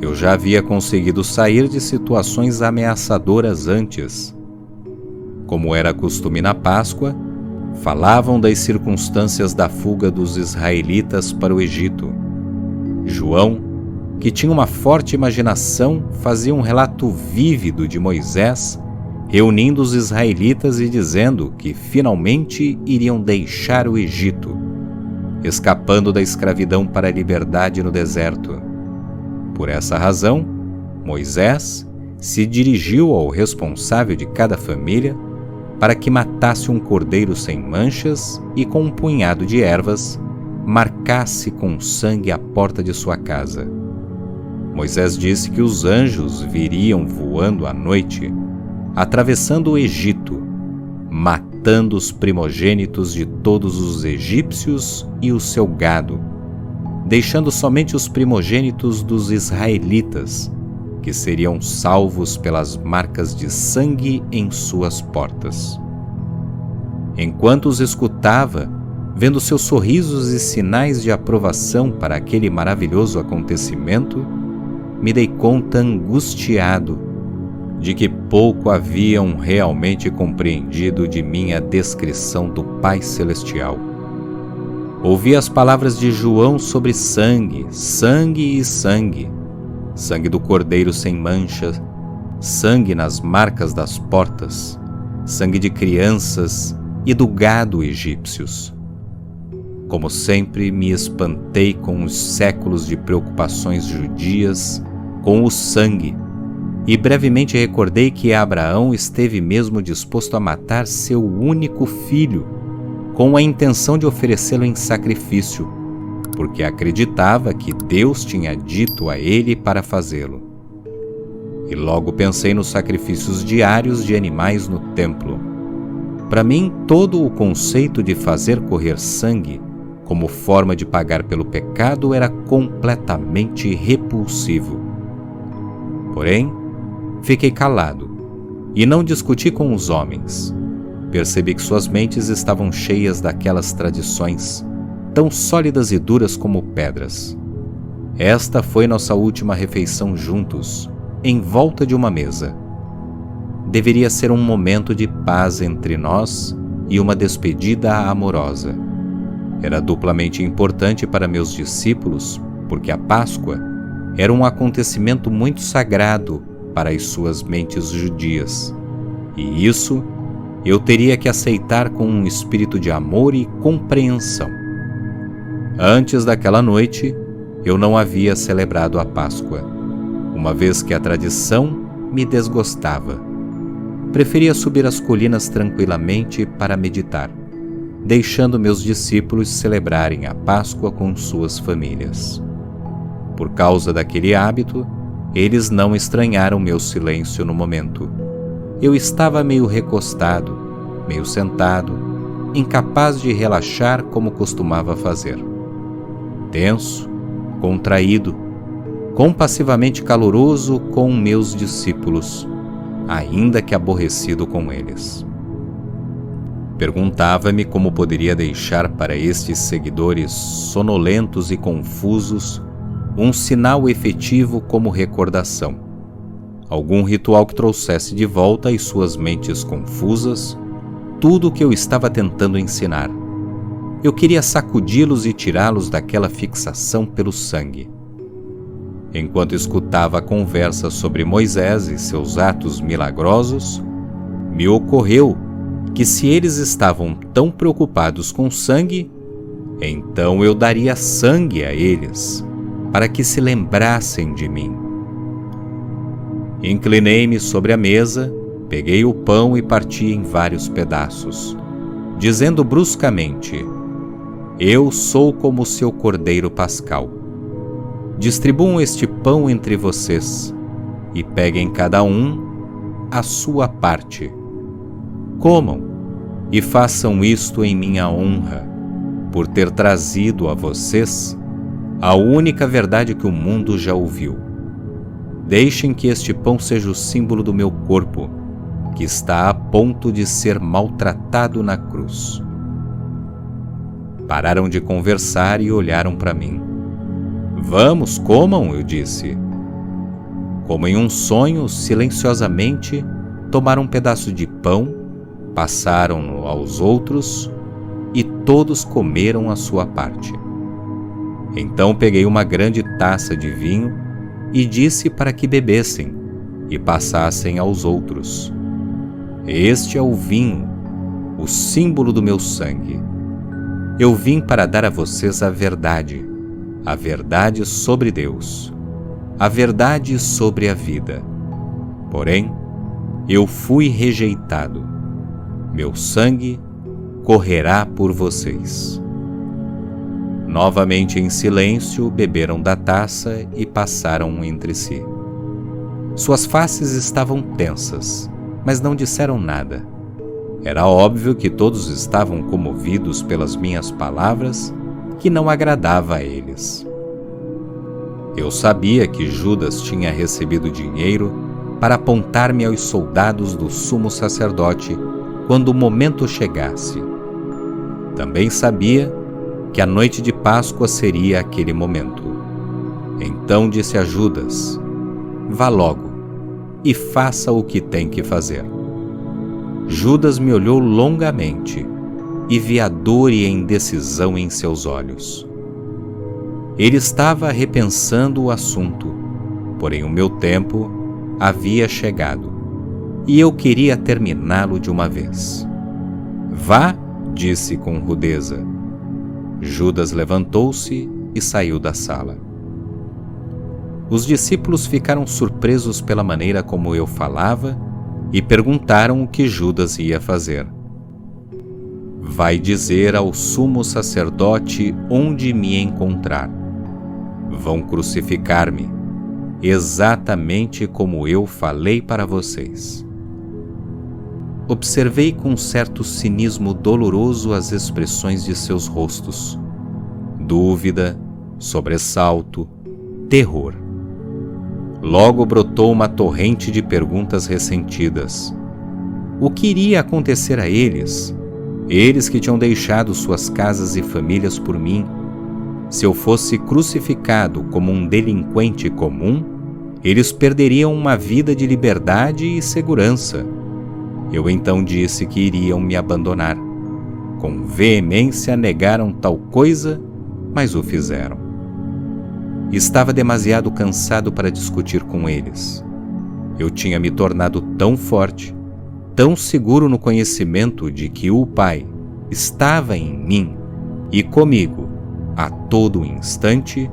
Eu já havia conseguido sair de situações ameaçadoras antes. Como era costume na Páscoa, falavam das circunstâncias da fuga dos israelitas para o Egito. João, que tinha uma forte imaginação, fazia um relato vívido de Moisés reunindo os israelitas e dizendo que finalmente iriam deixar o Egito, escapando da escravidão para a liberdade no deserto. Por essa razão, Moisés se dirigiu ao responsável de cada família para que matasse um cordeiro sem manchas e com um punhado de ervas marcasse com sangue a porta de sua casa. Moisés disse que os anjos viriam voando à noite, atravessando o Egito, matando os primogênitos de todos os egípcios e o seu gado, deixando somente os primogênitos dos israelitas, que seriam salvos pelas marcas de sangue em suas portas. Enquanto os escutava, vendo seus sorrisos e sinais de aprovação para aquele maravilhoso acontecimento, me dei conta angustiado de que pouco haviam realmente compreendido de minha descrição do Pai Celestial. Ouvi as palavras de João sobre sangue, sangue e sangue, sangue do cordeiro sem mancha, sangue nas marcas das portas, sangue de crianças e do gado egípcios. Como sempre, me espantei com os séculos de preocupações judias com o sangue, e brevemente recordei que Abraão esteve mesmo disposto a matar seu único filho, com a intenção de oferecê-lo em sacrifício, porque acreditava que Deus tinha dito a ele para fazê-lo. E logo pensei nos sacrifícios diários de animais no templo. Para mim, todo o conceito de fazer correr sangue como forma de pagar pelo pecado era completamente repulsivo. Porém, fiquei calado e não discuti com os homens. Percebi que suas mentes estavam cheias daquelas tradições, tão sólidas e duras como pedras. Esta foi nossa última refeição juntos, em volta de uma mesa. Deveria ser um momento de paz entre nós e uma despedida amorosa. Era duplamente importante para meus discípulos, porque a Páscoa era um acontecimento muito sagrado para as suas mentes judias, e isso eu teria que aceitar com um espírito de amor e compreensão. Antes daquela noite, eu não havia celebrado a Páscoa, uma vez que a tradição me desgostava. Preferia subir as colinas tranquilamente para meditar, deixando meus discípulos celebrarem a Páscoa com suas famílias. Por causa daquele hábito, eles não estranharam meu silêncio no momento. Eu estava meio recostado, meio sentado, incapaz de relaxar como costumava fazer. Tenso, contraído, compassivamente caloroso com meus discípulos, ainda que aborrecido com eles. Perguntava-me como poderia deixar para estes seguidores sonolentos e confusos um sinal efetivo como recordação, algum ritual que trouxesse de volta às suas mentes confusas tudo o que eu estava tentando ensinar. Eu queria sacudi-los e tirá-los daquela fixação pelo sangue. Enquanto escutava a conversa sobre Moisés e seus atos milagrosos, me ocorreu que se eles estavam tão preocupados com sangue, então eu daria sangue a eles, para que se lembrassem de mim. Inclinei-me sobre a mesa, peguei o pão e parti em vários pedaços, dizendo bruscamente: Eu sou como o seu cordeiro pascal. Distribuam este pão entre vocês, e peguem cada um a sua parte. Comam, e façam isto em minha honra, por ter trazido a vocês a única verdade que o mundo já ouviu. Deixem que este pão seja o símbolo do meu corpo, que está a ponto de ser maltratado na cruz. Pararam de conversar e olharam para mim. Vamos, comam, eu disse. Como em um sonho, silenciosamente, tomaram um pedaço de pão, passaram-no aos outros e todos comeram a sua parte. Então peguei uma grande taça de vinho e disse para que bebessem e passassem aos outros. Este é o vinho, o símbolo do meu sangue. Eu vim para dar a vocês a verdade sobre Deus, a verdade sobre a vida. Porém, eu fui rejeitado. Meu sangue correrá por vocês. Novamente em silêncio, beberam da taça e passaram entre si. Suas faces estavam tensas, mas não disseram nada. Era óbvio que todos estavam comovidos pelas minhas palavras, que não agradava a eles. Eu sabia que Judas tinha recebido dinheiro para apontar-me aos soldados do sumo sacerdote quando o momento chegasse. Também sabia que a noite de Páscoa seria aquele momento. Então disse a Judas: Vá logo e faça o que tem que fazer. Judas me olhou longamente e vi a dor e a indecisão em seus olhos. Ele estava repensando o assunto, porém o meu tempo havia chegado, e eu queria terminá-lo de uma vez. Vá, disse com rudeza. Judas levantou-se e saiu da sala. Os discípulos ficaram surpresos pela maneira como eu falava e perguntaram o que Judas ia fazer. Vai dizer ao sumo sacerdote onde me encontrar. Vão crucificar-me, exatamente como eu falei para vocês. Observei com certo cinismo doloroso as expressões de seus rostos. Dúvida, sobressalto, terror. Logo brotou uma torrente de perguntas ressentidas. O que iria acontecer a eles? Eles que tinham deixado suas casas e famílias por mim. Se eu fosse crucificado como um delinquente comum, eles perderiam uma vida de liberdade e segurança. Eu então disse que iriam me abandonar. Com veemência negaram tal coisa, mas o fizeram. Estava demasiado cansado para discutir com eles. Eu tinha me tornado tão forte, tão seguro no conhecimento de que o Pai estava em mim e comigo a todo instante,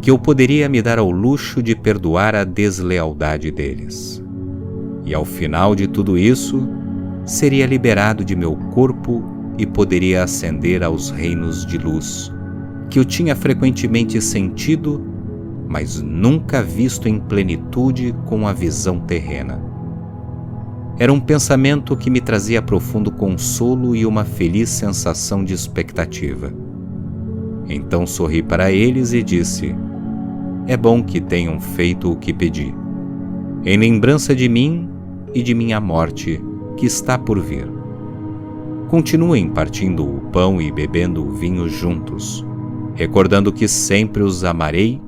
que eu poderia me dar ao luxo de perdoar a deslealdade deles. E ao final de tudo isso, seria liberado de meu corpo e poderia ascender aos reinos de luz, que eu tinha frequentemente sentido, mas nunca visto em plenitude com a visão terrena. Era um pensamento que me trazia profundo consolo e uma feliz sensação de expectativa. Então sorri para eles e disse: é bom que tenham feito o que pedi, em lembrança de mim e de minha morte, que está por vir. Continuem partindo o pão e bebendo o vinho juntos, recordando que sempre os amarei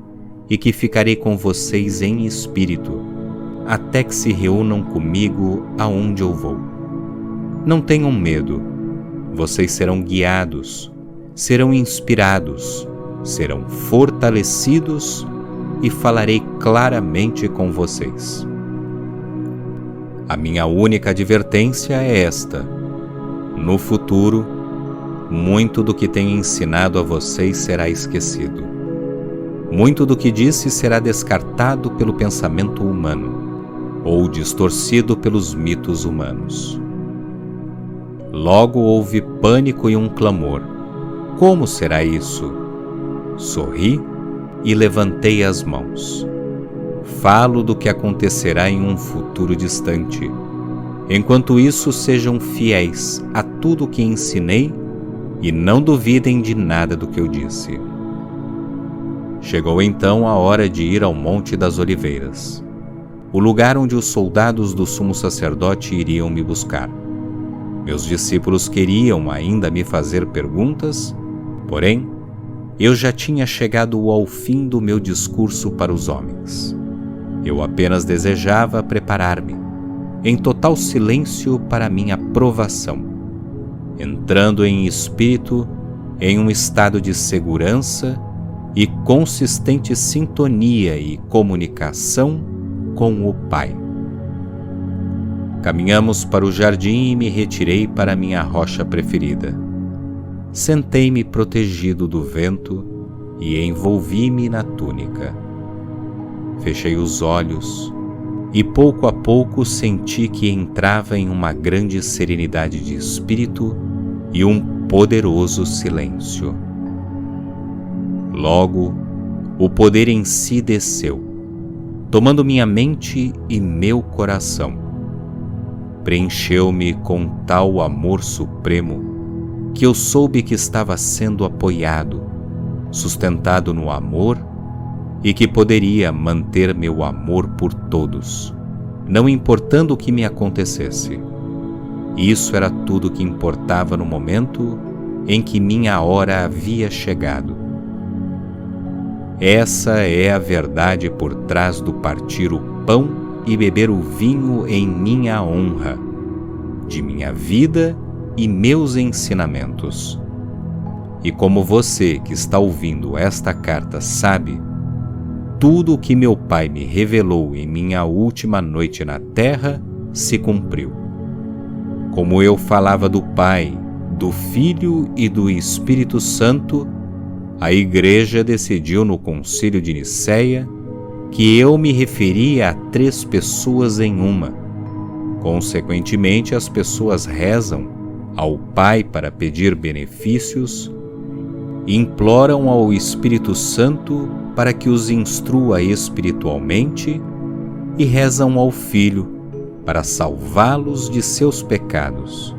e que ficarei com vocês em espírito, até que se reúnam comigo aonde eu vou. Não tenham medo, vocês serão guiados, serão inspirados, serão fortalecidos e falarei claramente com vocês. A minha única advertência é esta: no futuro, muito do que tenho ensinado a vocês será esquecido. Muito do que disse será descartado pelo pensamento humano, ou distorcido pelos mitos humanos. Logo houve pânico e um clamor. Como será isso? Sorri e levantei as mãos. Falo do que acontecerá em um futuro distante. Enquanto isso, sejam fiéis a tudo o que ensinei e não duvidem de nada do que eu disse. Chegou então a hora de ir ao Monte das Oliveiras, o lugar onde os soldados do sumo sacerdote iriam me buscar. Meus discípulos queriam ainda me fazer perguntas, porém, eu já tinha chegado ao fim do meu discurso para os homens. Eu apenas desejava preparar-me, em total silêncio, para minha provação, entrando em espírito em um estado de segurança e consistente sintonia e comunicação com o Pai. Caminhamos para o jardim e me retirei para minha rocha preferida. Sentei-me protegido do vento e envolvi-me na túnica. Fechei os olhos e pouco a pouco senti que entrava em uma grande serenidade de espírito e um poderoso silêncio. Logo, o poder em si desceu, tomando minha mente e meu coração. Preencheu-me com tal amor supremo que eu soube que estava sendo apoiado, sustentado no amor e que poderia manter meu amor por todos, não importando o que me acontecesse. Isso era tudo que importava no momento em que minha hora havia chegado. Essa é a verdade por trás do partir o pão e beber o vinho em minha honra, de minha vida e meus ensinamentos. E como você que está ouvindo esta carta sabe, tudo o que meu Pai me revelou em minha última noite na terra se cumpriu. Como eu falava do Pai, do Filho e do Espírito Santo, a Igreja decidiu no Concílio de Nicéia que eu me referia a 3 pessoas em uma. Consequentemente, as pessoas rezam ao Pai para pedir benefícios, imploram ao Espírito Santo para que os instrua espiritualmente e rezam ao Filho para salvá-los de seus pecados.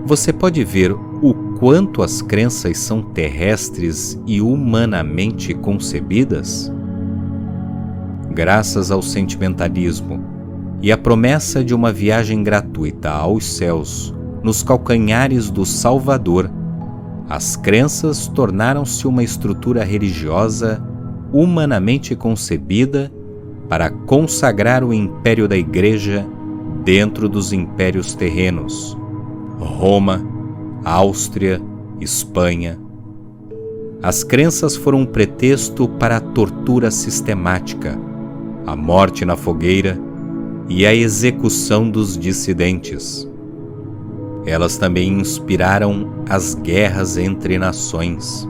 Você pode ver o quanto as crenças são terrestres e humanamente concebidas? Graças ao sentimentalismo e à promessa de uma viagem gratuita aos céus nos calcanhares do Salvador, as crenças tornaram-se uma estrutura religiosa humanamente concebida para consagrar o império da Igreja dentro dos impérios terrenos: Roma, Áustria, Espanha. As crenças foram um pretexto para a tortura sistemática, a morte na fogueira e a execução dos dissidentes. Elas também inspiraram as guerras entre nações.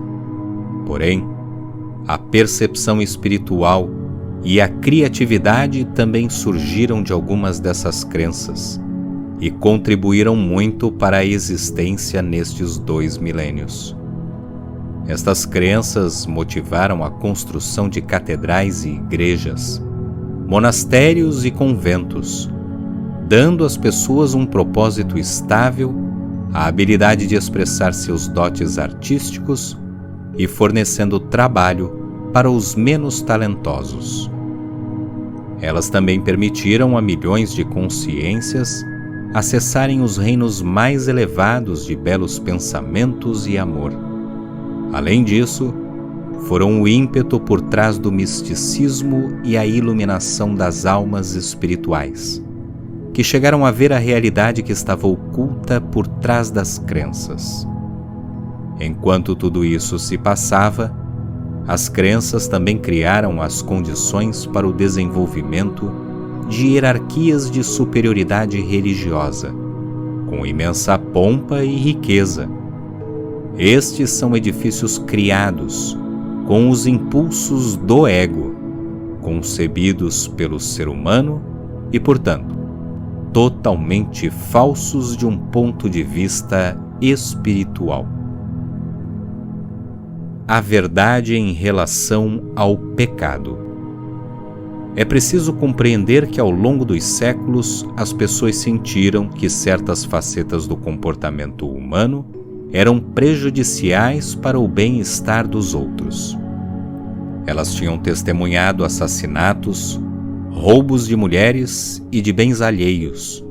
Porém, a percepção espiritual e a criatividade também surgiram de algumas dessas crenças e contribuíram muito para a existência nestes 2 milênios. Estas crenças motivaram a construção de catedrais e igrejas, monastérios e conventos, dando às pessoas um propósito estável, a habilidade de expressar seus dotes artísticos e fornecendo trabalho para os menos talentosos. Elas também permitiram a milhões de consciências acessarem os reinos mais elevados de belos pensamentos e amor. Além disso, foram o ímpeto por trás do misticismo e a iluminação das almas espirituais, que chegaram a ver a realidade que estava oculta por trás das crenças. Enquanto tudo isso se passava, as crenças também criaram as condições para o desenvolvimento de hierarquias de superioridade religiosa, com imensa pompa e riqueza. Estes são edifícios criados com os impulsos do ego, concebidos pelo ser humano e, portanto, totalmente falsos de um ponto de vista espiritual. A verdade em relação ao pecado. É preciso compreender que ao longo dos séculos as pessoas sentiram que certas facetas do comportamento humano eram prejudiciais para o bem-estar dos outros. Elas tinham testemunhado assassinatos, roubos de mulheres e de bens alheios,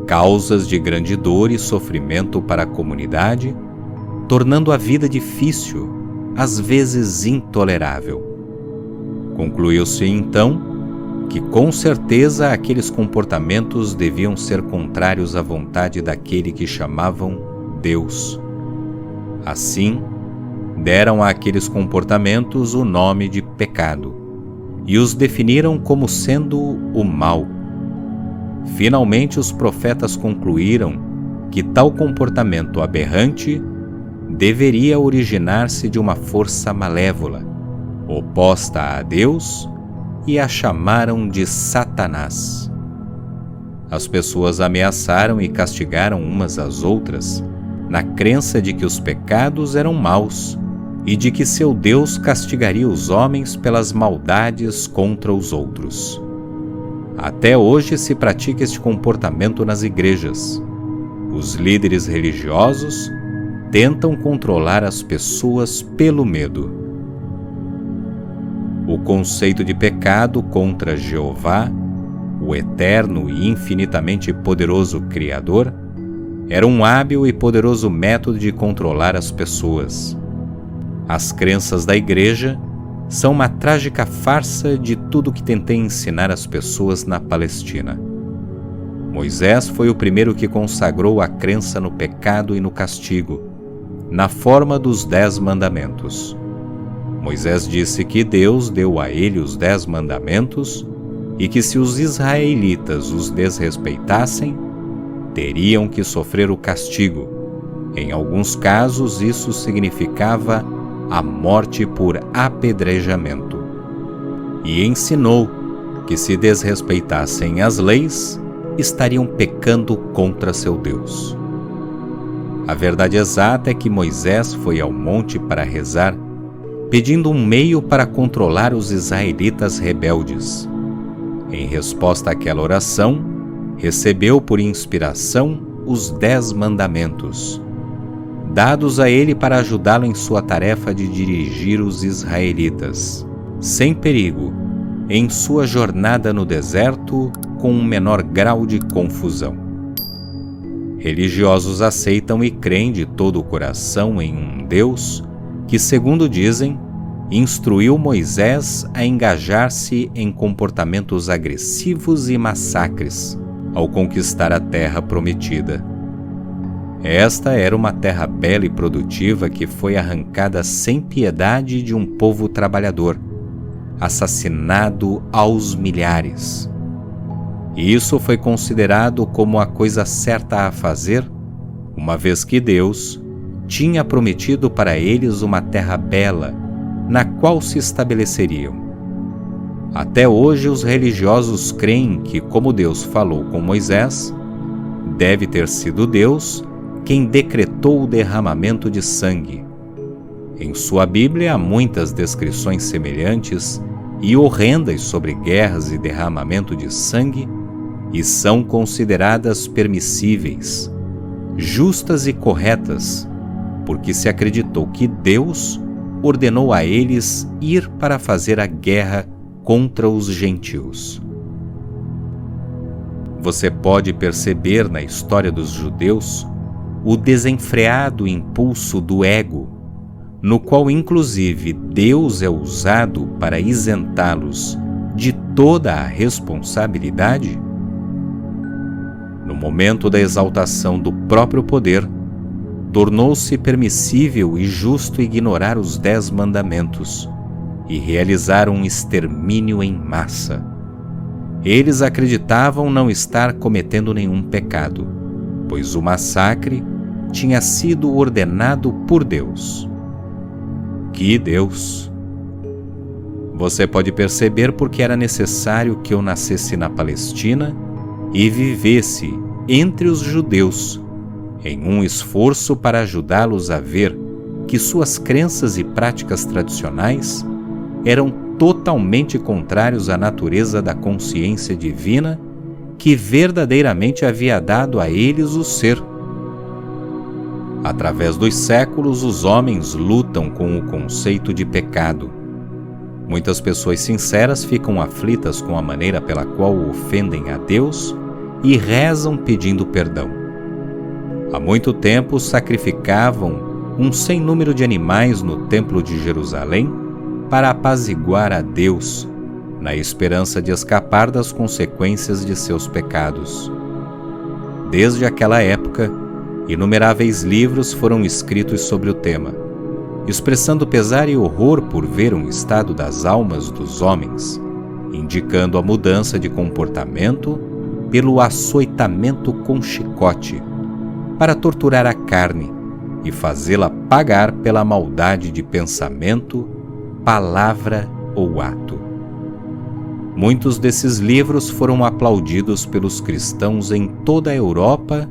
causas de grande dor e sofrimento para a comunidade, tornando a vida difícil, às vezes intolerável. Concluiu-se então que com certeza aqueles comportamentos deviam ser contrários à vontade daquele que chamavam Deus. Assim, deram àqueles comportamentos o nome de pecado e os definiram como sendo o mal. Finalmente, os profetas concluíram que tal comportamento aberrante deveria originar-se de uma força malévola, oposta a Deus, e a chamaram de Satanás. As pessoas ameaçaram e castigaram umas às outras, na crença de que os pecados eram maus e de que seu Deus castigaria os homens pelas maldades contra os outros. Até hoje se pratica este comportamento nas igrejas. Os líderes religiosos tentam controlar as pessoas pelo medo. O conceito de pecado contra Jeová, o eterno e infinitamente poderoso Criador, era um hábil e poderoso método de controlar as pessoas. As crenças da Igreja são uma trágica farsa de tudo que tentei ensinar às pessoas na Palestina. Moisés foi o primeiro que consagrou a crença no pecado e no castigo, na forma dos 10 mandamentos. Moisés disse que Deus deu a ele os 10 mandamentos e que se os israelitas os desrespeitassem, teriam que sofrer o castigo. Em alguns casos, isso significava a morte por apedrejamento. E ensinou que se desrespeitassem as leis, estariam pecando contra seu Deus. A verdade exata é que Moisés foi ao monte para rezar, pedindo um meio para controlar os israelitas rebeldes. Em resposta àquela oração, recebeu por inspiração os 10 mandamentos, dados a ele para ajudá-lo em sua tarefa de dirigir os israelitas, sem perigo, em sua jornada no deserto com um menor grau de confusão. Religiosos aceitam e creem de todo o coração em um Deus que, segundo dizem, instruiu Moisés a engajar-se em comportamentos agressivos e massacres ao conquistar a terra prometida. Esta era uma terra bela e produtiva que foi arrancada sem piedade de um povo trabalhador, assassinado aos milhares. E isso foi considerado como a coisa certa a fazer, uma vez que Deus tinha prometido para eles uma terra bela, na qual se estabeleceriam. Até hoje os religiosos creem que, como Deus falou com Moisés, deve ter sido Deus quem decretou o derramamento de sangue. Em sua Bíblia há muitas descrições semelhantes e horrendas sobre guerras e derramamento de sangue, e são consideradas permissíveis, justas e corretas, porque se acreditou que Deus ordenou a eles ir para fazer a guerra contra os gentios. Você pode perceber na história dos judeus o desenfreado impulso do ego, no qual inclusive Deus é usado para isentá-los de toda a responsabilidade? No momento da exaltação do próprio poder, tornou-se permissível e justo ignorar os 10 mandamentos e realizar um extermínio em massa. Eles acreditavam não estar cometendo nenhum pecado, pois o massacre tinha sido ordenado por Deus. Que Deus! Você pode perceber porque era necessário que eu nascesse na Palestina e vivesse entre os judeus, em um esforço para ajudá-los a ver que suas crenças e práticas tradicionais eram totalmente contrários à natureza da consciência divina que verdadeiramente havia dado a eles o ser. Através dos séculos, os homens lutam com o conceito de pecado. Muitas pessoas sinceras ficam aflitas com a maneira pela qual ofendem a Deus e rezam pedindo perdão. Há muito tempo sacrificavam um sem número de animais no Templo de Jerusalém para apaziguar a Deus, na esperança de escapar das consequências de seus pecados. Desde aquela época, inumeráveis livros foram escritos sobre o tema, expressando pesar e horror por ver um estado das almas dos homens, indicando a mudança de comportamento pelo açoitamento com chicote, para torturar a carne e fazê-la pagar pela maldade de pensamento, palavra ou ato. Muitos desses livros foram aplaudidos pelos cristãos em toda a Europa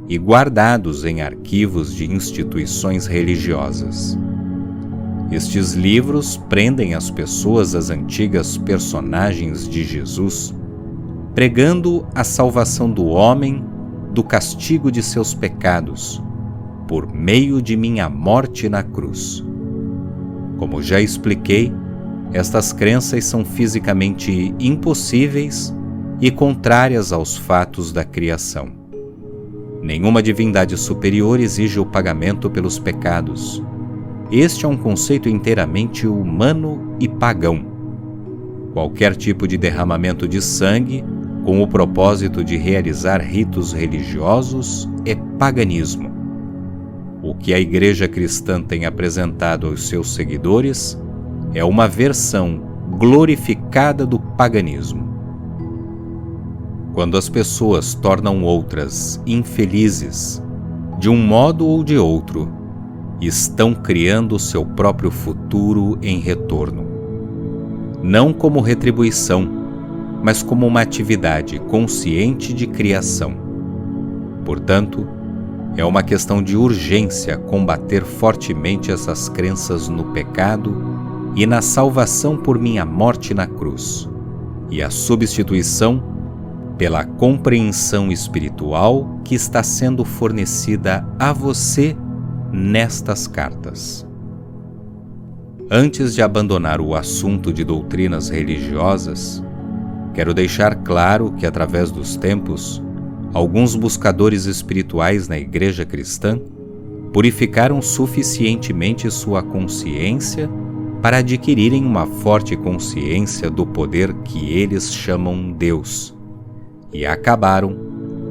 e guardados em arquivos de instituições religiosas. Estes livros prendem as pessoas às antigas personagens de Jesus, pregando a salvação do homem do castigo de seus pecados, por meio de minha morte na cruz. Como já expliquei, estas crenças são fisicamente impossíveis e contrárias aos fatos da criação. Nenhuma divindade superior exige o pagamento pelos pecados. Este é um conceito inteiramente humano e pagão. Qualquer tipo de derramamento de sangue, com o propósito de realizar ritos religiosos, é paganismo. O que a Igreja Cristã tem apresentado aos seus seguidores é uma versão glorificada do paganismo. Quando as pessoas tornam outras infelizes, de um modo ou de outro, estão criando seu próprio futuro em retorno. Não como retribuição, mas como uma atividade consciente de criação. Portanto, é uma questão de urgência combater fortemente essas crenças no pecado e na salvação por minha morte na cruz, e a substituição pela compreensão espiritual que está sendo fornecida a você nestas cartas. Antes de abandonar o assunto de doutrinas religiosas, quero deixar claro que, através dos tempos, alguns buscadores espirituais na Igreja Cristã purificaram suficientemente sua consciência para adquirirem uma forte consciência do poder que eles chamam Deus, e acabaram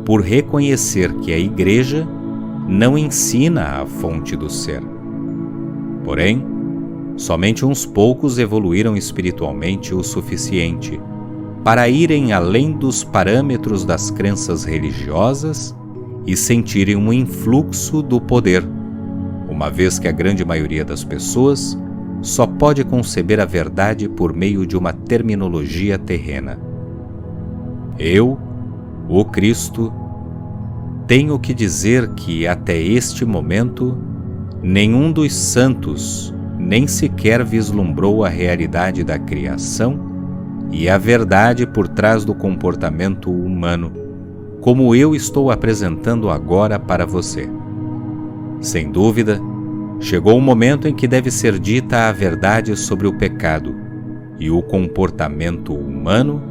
por reconhecer que a Igreja não ensina a fonte do ser. Porém, somente uns poucos evoluíram espiritualmente o suficiente para irem além dos parâmetros das crenças religiosas e sentirem um influxo do poder, uma vez que a grande maioria das pessoas só pode conceber a verdade por meio de uma terminologia terrena. Eu, o Cristo, tenho que dizer que, até este momento, nenhum dos santos nem sequer vislumbrou a realidade da criação e a verdade por trás do comportamento humano, como eu estou apresentando agora para você. Sem dúvida, chegou o momento em que deve ser dita a verdade sobre o pecado e o comportamento humano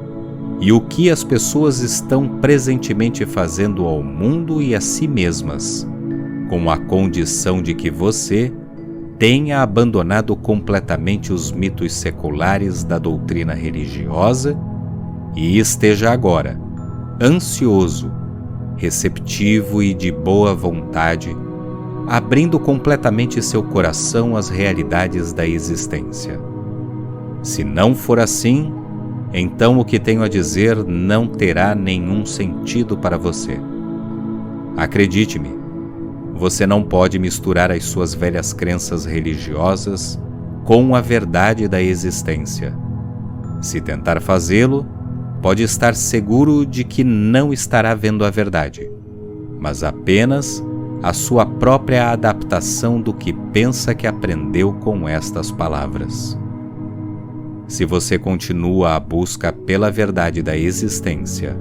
e o que as pessoas estão presentemente fazendo ao mundo e a si mesmas, com a condição de que você tenha abandonado completamente os mitos seculares da doutrina religiosa e esteja agora ansioso, receptivo e de boa vontade, abrindo completamente seu coração às realidades da existência. Se não for assim, então o que tenho a dizer não terá nenhum sentido para você. Acredite-me, você não pode misturar as suas velhas crenças religiosas com a verdade da existência. Se tentar fazê-lo, pode estar seguro de que não estará vendo a verdade, mas apenas a sua própria adaptação do que pensa que aprendeu com estas palavras. Se você continua a busca pela verdade da existência,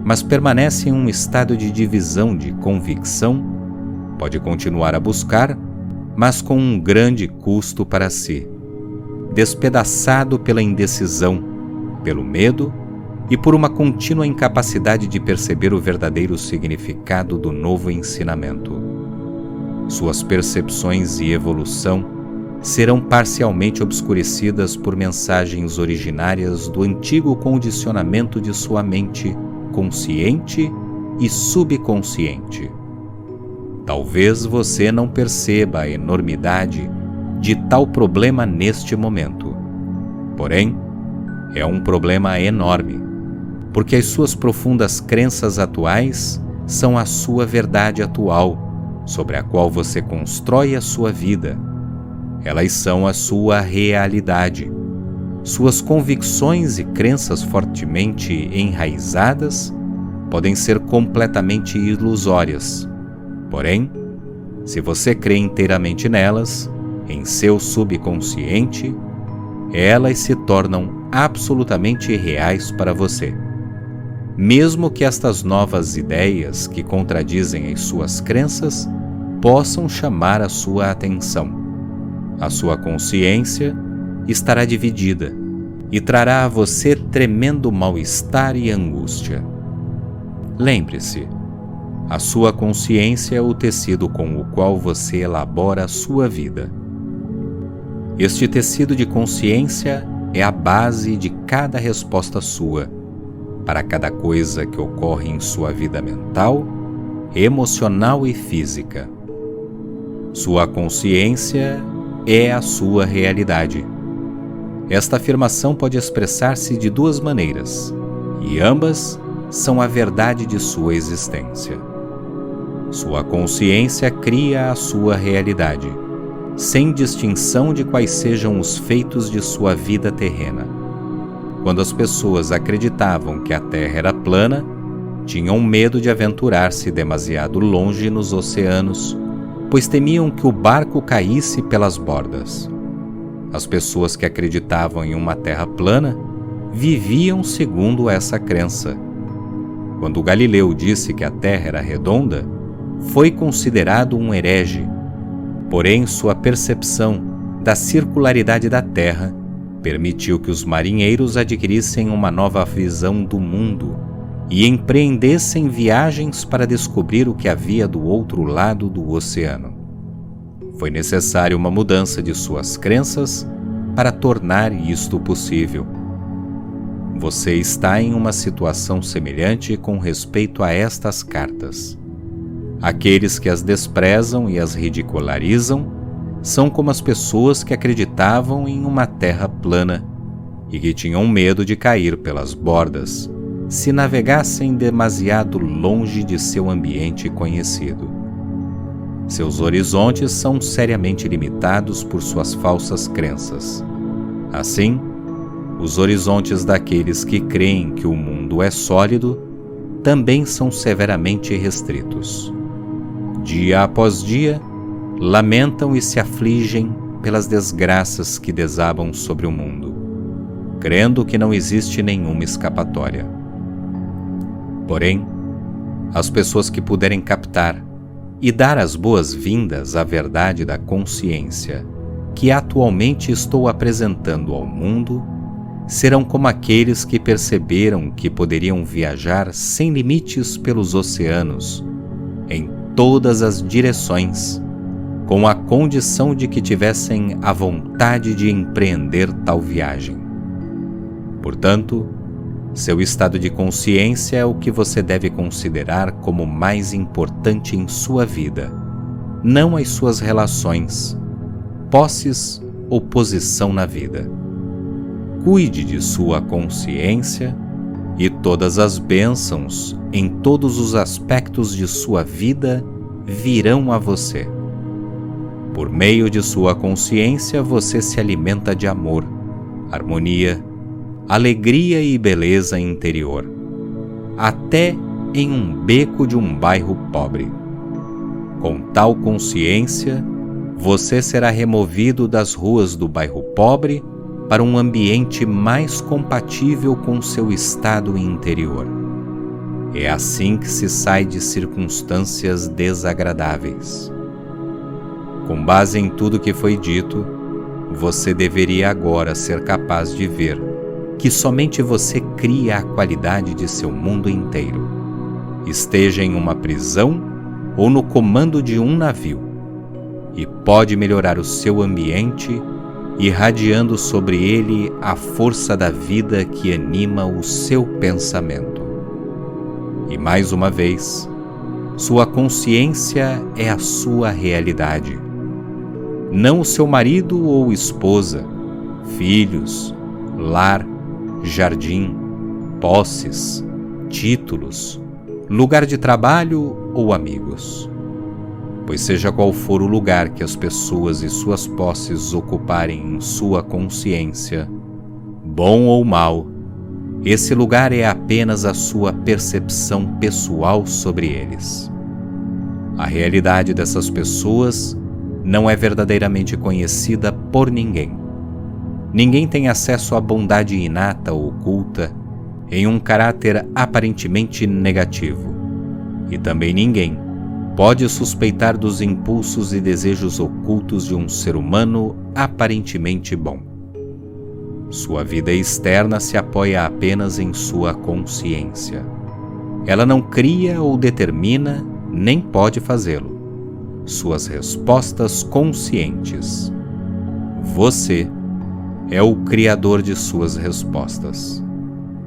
mas permanece em um estado de divisão de convicção, pode continuar a buscar, mas com um grande custo para si, despedaçado pela indecisão, pelo medo e por uma contínua incapacidade de perceber o verdadeiro significado do novo ensinamento. Suas percepções e evolução serão parcialmente obscurecidas por mensagens originárias do antigo condicionamento de sua mente consciente e subconsciente. Talvez você não perceba a enormidade de tal problema neste momento. Porém, é um problema enorme, porque as suas profundas crenças atuais são a sua verdade atual, sobre a qual você constrói a sua vida. Elas são a sua realidade. Suas convicções e crenças fortemente enraizadas podem ser completamente ilusórias. Porém, se você crê inteiramente nelas, em seu subconsciente, elas se tornam absolutamente reais para você. Mesmo que estas novas ideias que contradizem as suas crenças possam chamar a sua atenção, a sua consciência estará dividida e trará a você tremendo mal-estar e angústia. Lembre-se, a sua consciência é o tecido com o qual você elabora a sua vida. Este tecido de consciência é a base de cada resposta sua, para cada coisa que ocorre em sua vida mental, emocional e física. Sua consciência é a sua realidade, Esta afirmação pode expressar-se de duas maneiras, e ambas são a verdade de sua existência. Sua consciência cria a sua realidade, sem distinção de quais sejam os feitos de sua vida terrena. Quando as pessoas acreditavam que a Terra era plana, tinham medo de aventurar-se demasiado longe nos oceanos, pois temiam que o barco caísse pelas bordas. As pessoas que acreditavam em uma Terra plana viviam segundo essa crença. Quando Galileu disse que a Terra era redonda, foi considerado um herege. Porém, sua percepção da circularidade da Terra permitiu que os marinheiros adquirissem uma nova visão do mundo e empreendessem viagens para descobrir o que havia do outro lado do oceano. Foi necessária uma mudança de suas crenças para tornar isto possível. Você está em uma situação semelhante com respeito a estas cartas. Aqueles que as desprezam e as ridicularizam são como as pessoas que acreditavam em uma terra plana e que tinham medo de cair pelas bordas se navegassem demasiado longe de seu ambiente conhecido. Seus horizontes são seriamente limitados por suas falsas crenças. Assim, os horizontes daqueles que creem que o mundo é sólido também são severamente restritos. Dia após dia, lamentam e se afligem pelas desgraças que desabam sobre o mundo, crendo que não existe nenhuma escapatória. Porém, as pessoas que puderem captar e dar as boas-vindas à verdade da consciência que atualmente estou apresentando ao mundo, serão como aqueles que perceberam que poderiam viajar sem limites pelos oceanos, em todas as direções, com a condição de que tivessem a vontade de empreender tal viagem. Portanto, seu estado de consciência é o que você deve considerar como mais importante em sua vida, não as suas relações, posses ou posição na vida. Cuide de sua consciência e todas as bênçãos em todos os aspectos de sua vida virão a você. Por meio de sua consciência, você se alimenta de amor, harmonia, alegria e beleza interior, até em um beco de um bairro pobre. Com tal consciência, você será removido das ruas do bairro pobre para um ambiente mais compatível com seu estado interior. É assim que se sai de circunstâncias desagradáveis. Com base em tudo que foi dito, você deveria agora ser capaz de ver que somente você cria a qualidade de seu mundo inteiro, esteja em uma prisão ou no comando de um navio, e pode melhorar o seu ambiente irradiando sobre ele a força da vida que anima o seu pensamento. E mais uma vez, sua consciência é a sua realidade, não o seu marido ou esposa, filhos, lar, jardim, posses, títulos, lugar de trabalho ou amigos. Pois seja qual for o lugar que as pessoas e suas posses ocuparem em sua consciência, bom ou mau, esse lugar é apenas a sua percepção pessoal sobre eles. A realidade dessas pessoas não é verdadeiramente conhecida por ninguém. Ninguém tem acesso à bondade inata ou oculta em um caráter aparentemente negativo, e também ninguém pode suspeitar dos impulsos e desejos ocultos de um ser humano aparentemente bom. Sua vida externa se apoia apenas em sua consciência. Ela não cria ou determina, nem pode fazê-lo. Suas respostas conscientes. Você é o criador de suas respostas.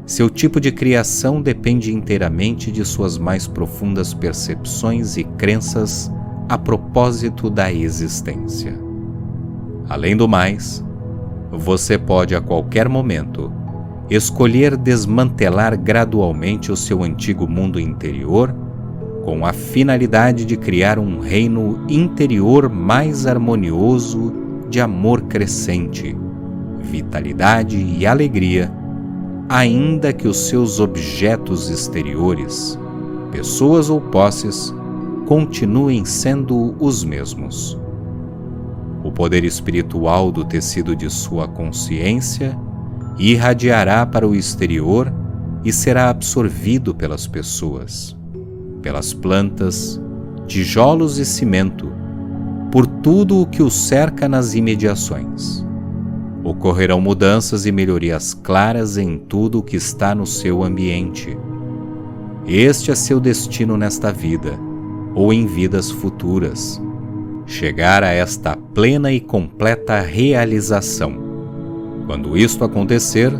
Seu tipo de criação depende inteiramente de suas mais profundas percepções e crenças a propósito da existência. Além do mais, você pode a qualquer momento escolher desmantelar gradualmente o seu antigo mundo interior com a finalidade de criar um reino interior mais harmonioso de amor crescente, vitalidade e alegria, ainda que os seus objetos exteriores, pessoas ou posses, continuem sendo os mesmos. O poder espiritual do tecido de sua consciência irradiará para o exterior e será absorvido pelas pessoas, pelas plantas, tijolos e cimento, por tudo o que o cerca nas imediações. Ocorrerão mudanças e melhorias claras em tudo o que está no seu ambiente. Este é seu destino nesta vida, ou em vidas futuras. Chegar a esta plena e completa realização. Quando isto acontecer,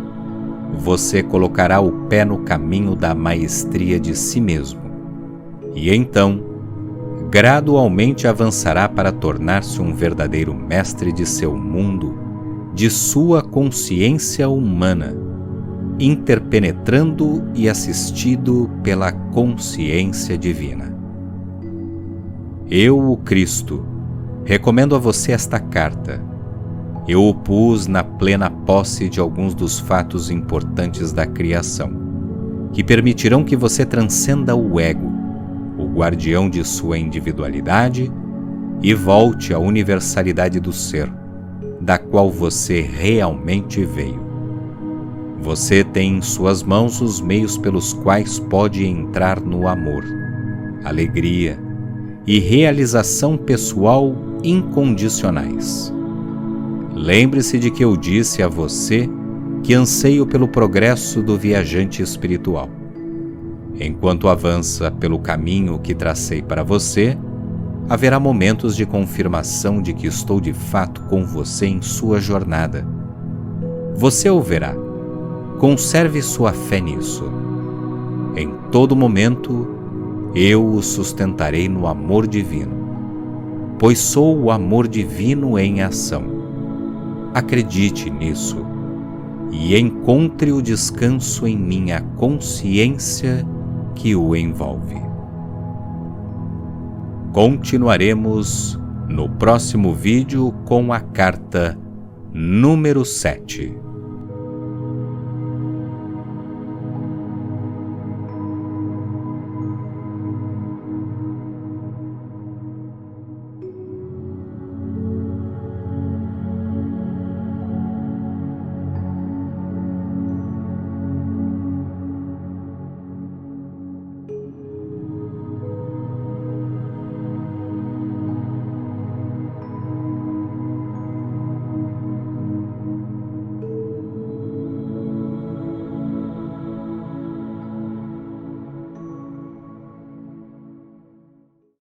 você colocará o pé no caminho da maestria de si mesmo. E então, gradualmente avançará para tornar-se um verdadeiro mestre de seu mundo, de sua consciência humana, interpenetrando e assistido pela consciência divina. Eu, o Cristo, recomendo a você esta carta. Eu o pus na plena posse de alguns dos fatos importantes da criação, que permitirão que você transcenda o ego, o guardião de sua individualidade, e volte à universalidade do ser, da qual você realmente veio. Você tem em suas mãos os meios pelos quais pode entrar no amor, alegria e realização pessoal incondicionais. Lembre-se de que eu disse a você que anseio pelo progresso do viajante espiritual. Enquanto avança pelo caminho que tracei para você, haverá momentos de confirmação de que estou de fato com você em sua jornada. Você o verá. Conserve sua fé nisso. Em todo momento, eu o sustentarei no amor divino, pois sou o amor divino em ação. Acredite nisso e encontre o descanso em minha consciência que o envolve. Continuaremos no próximo vídeo com a carta número 7.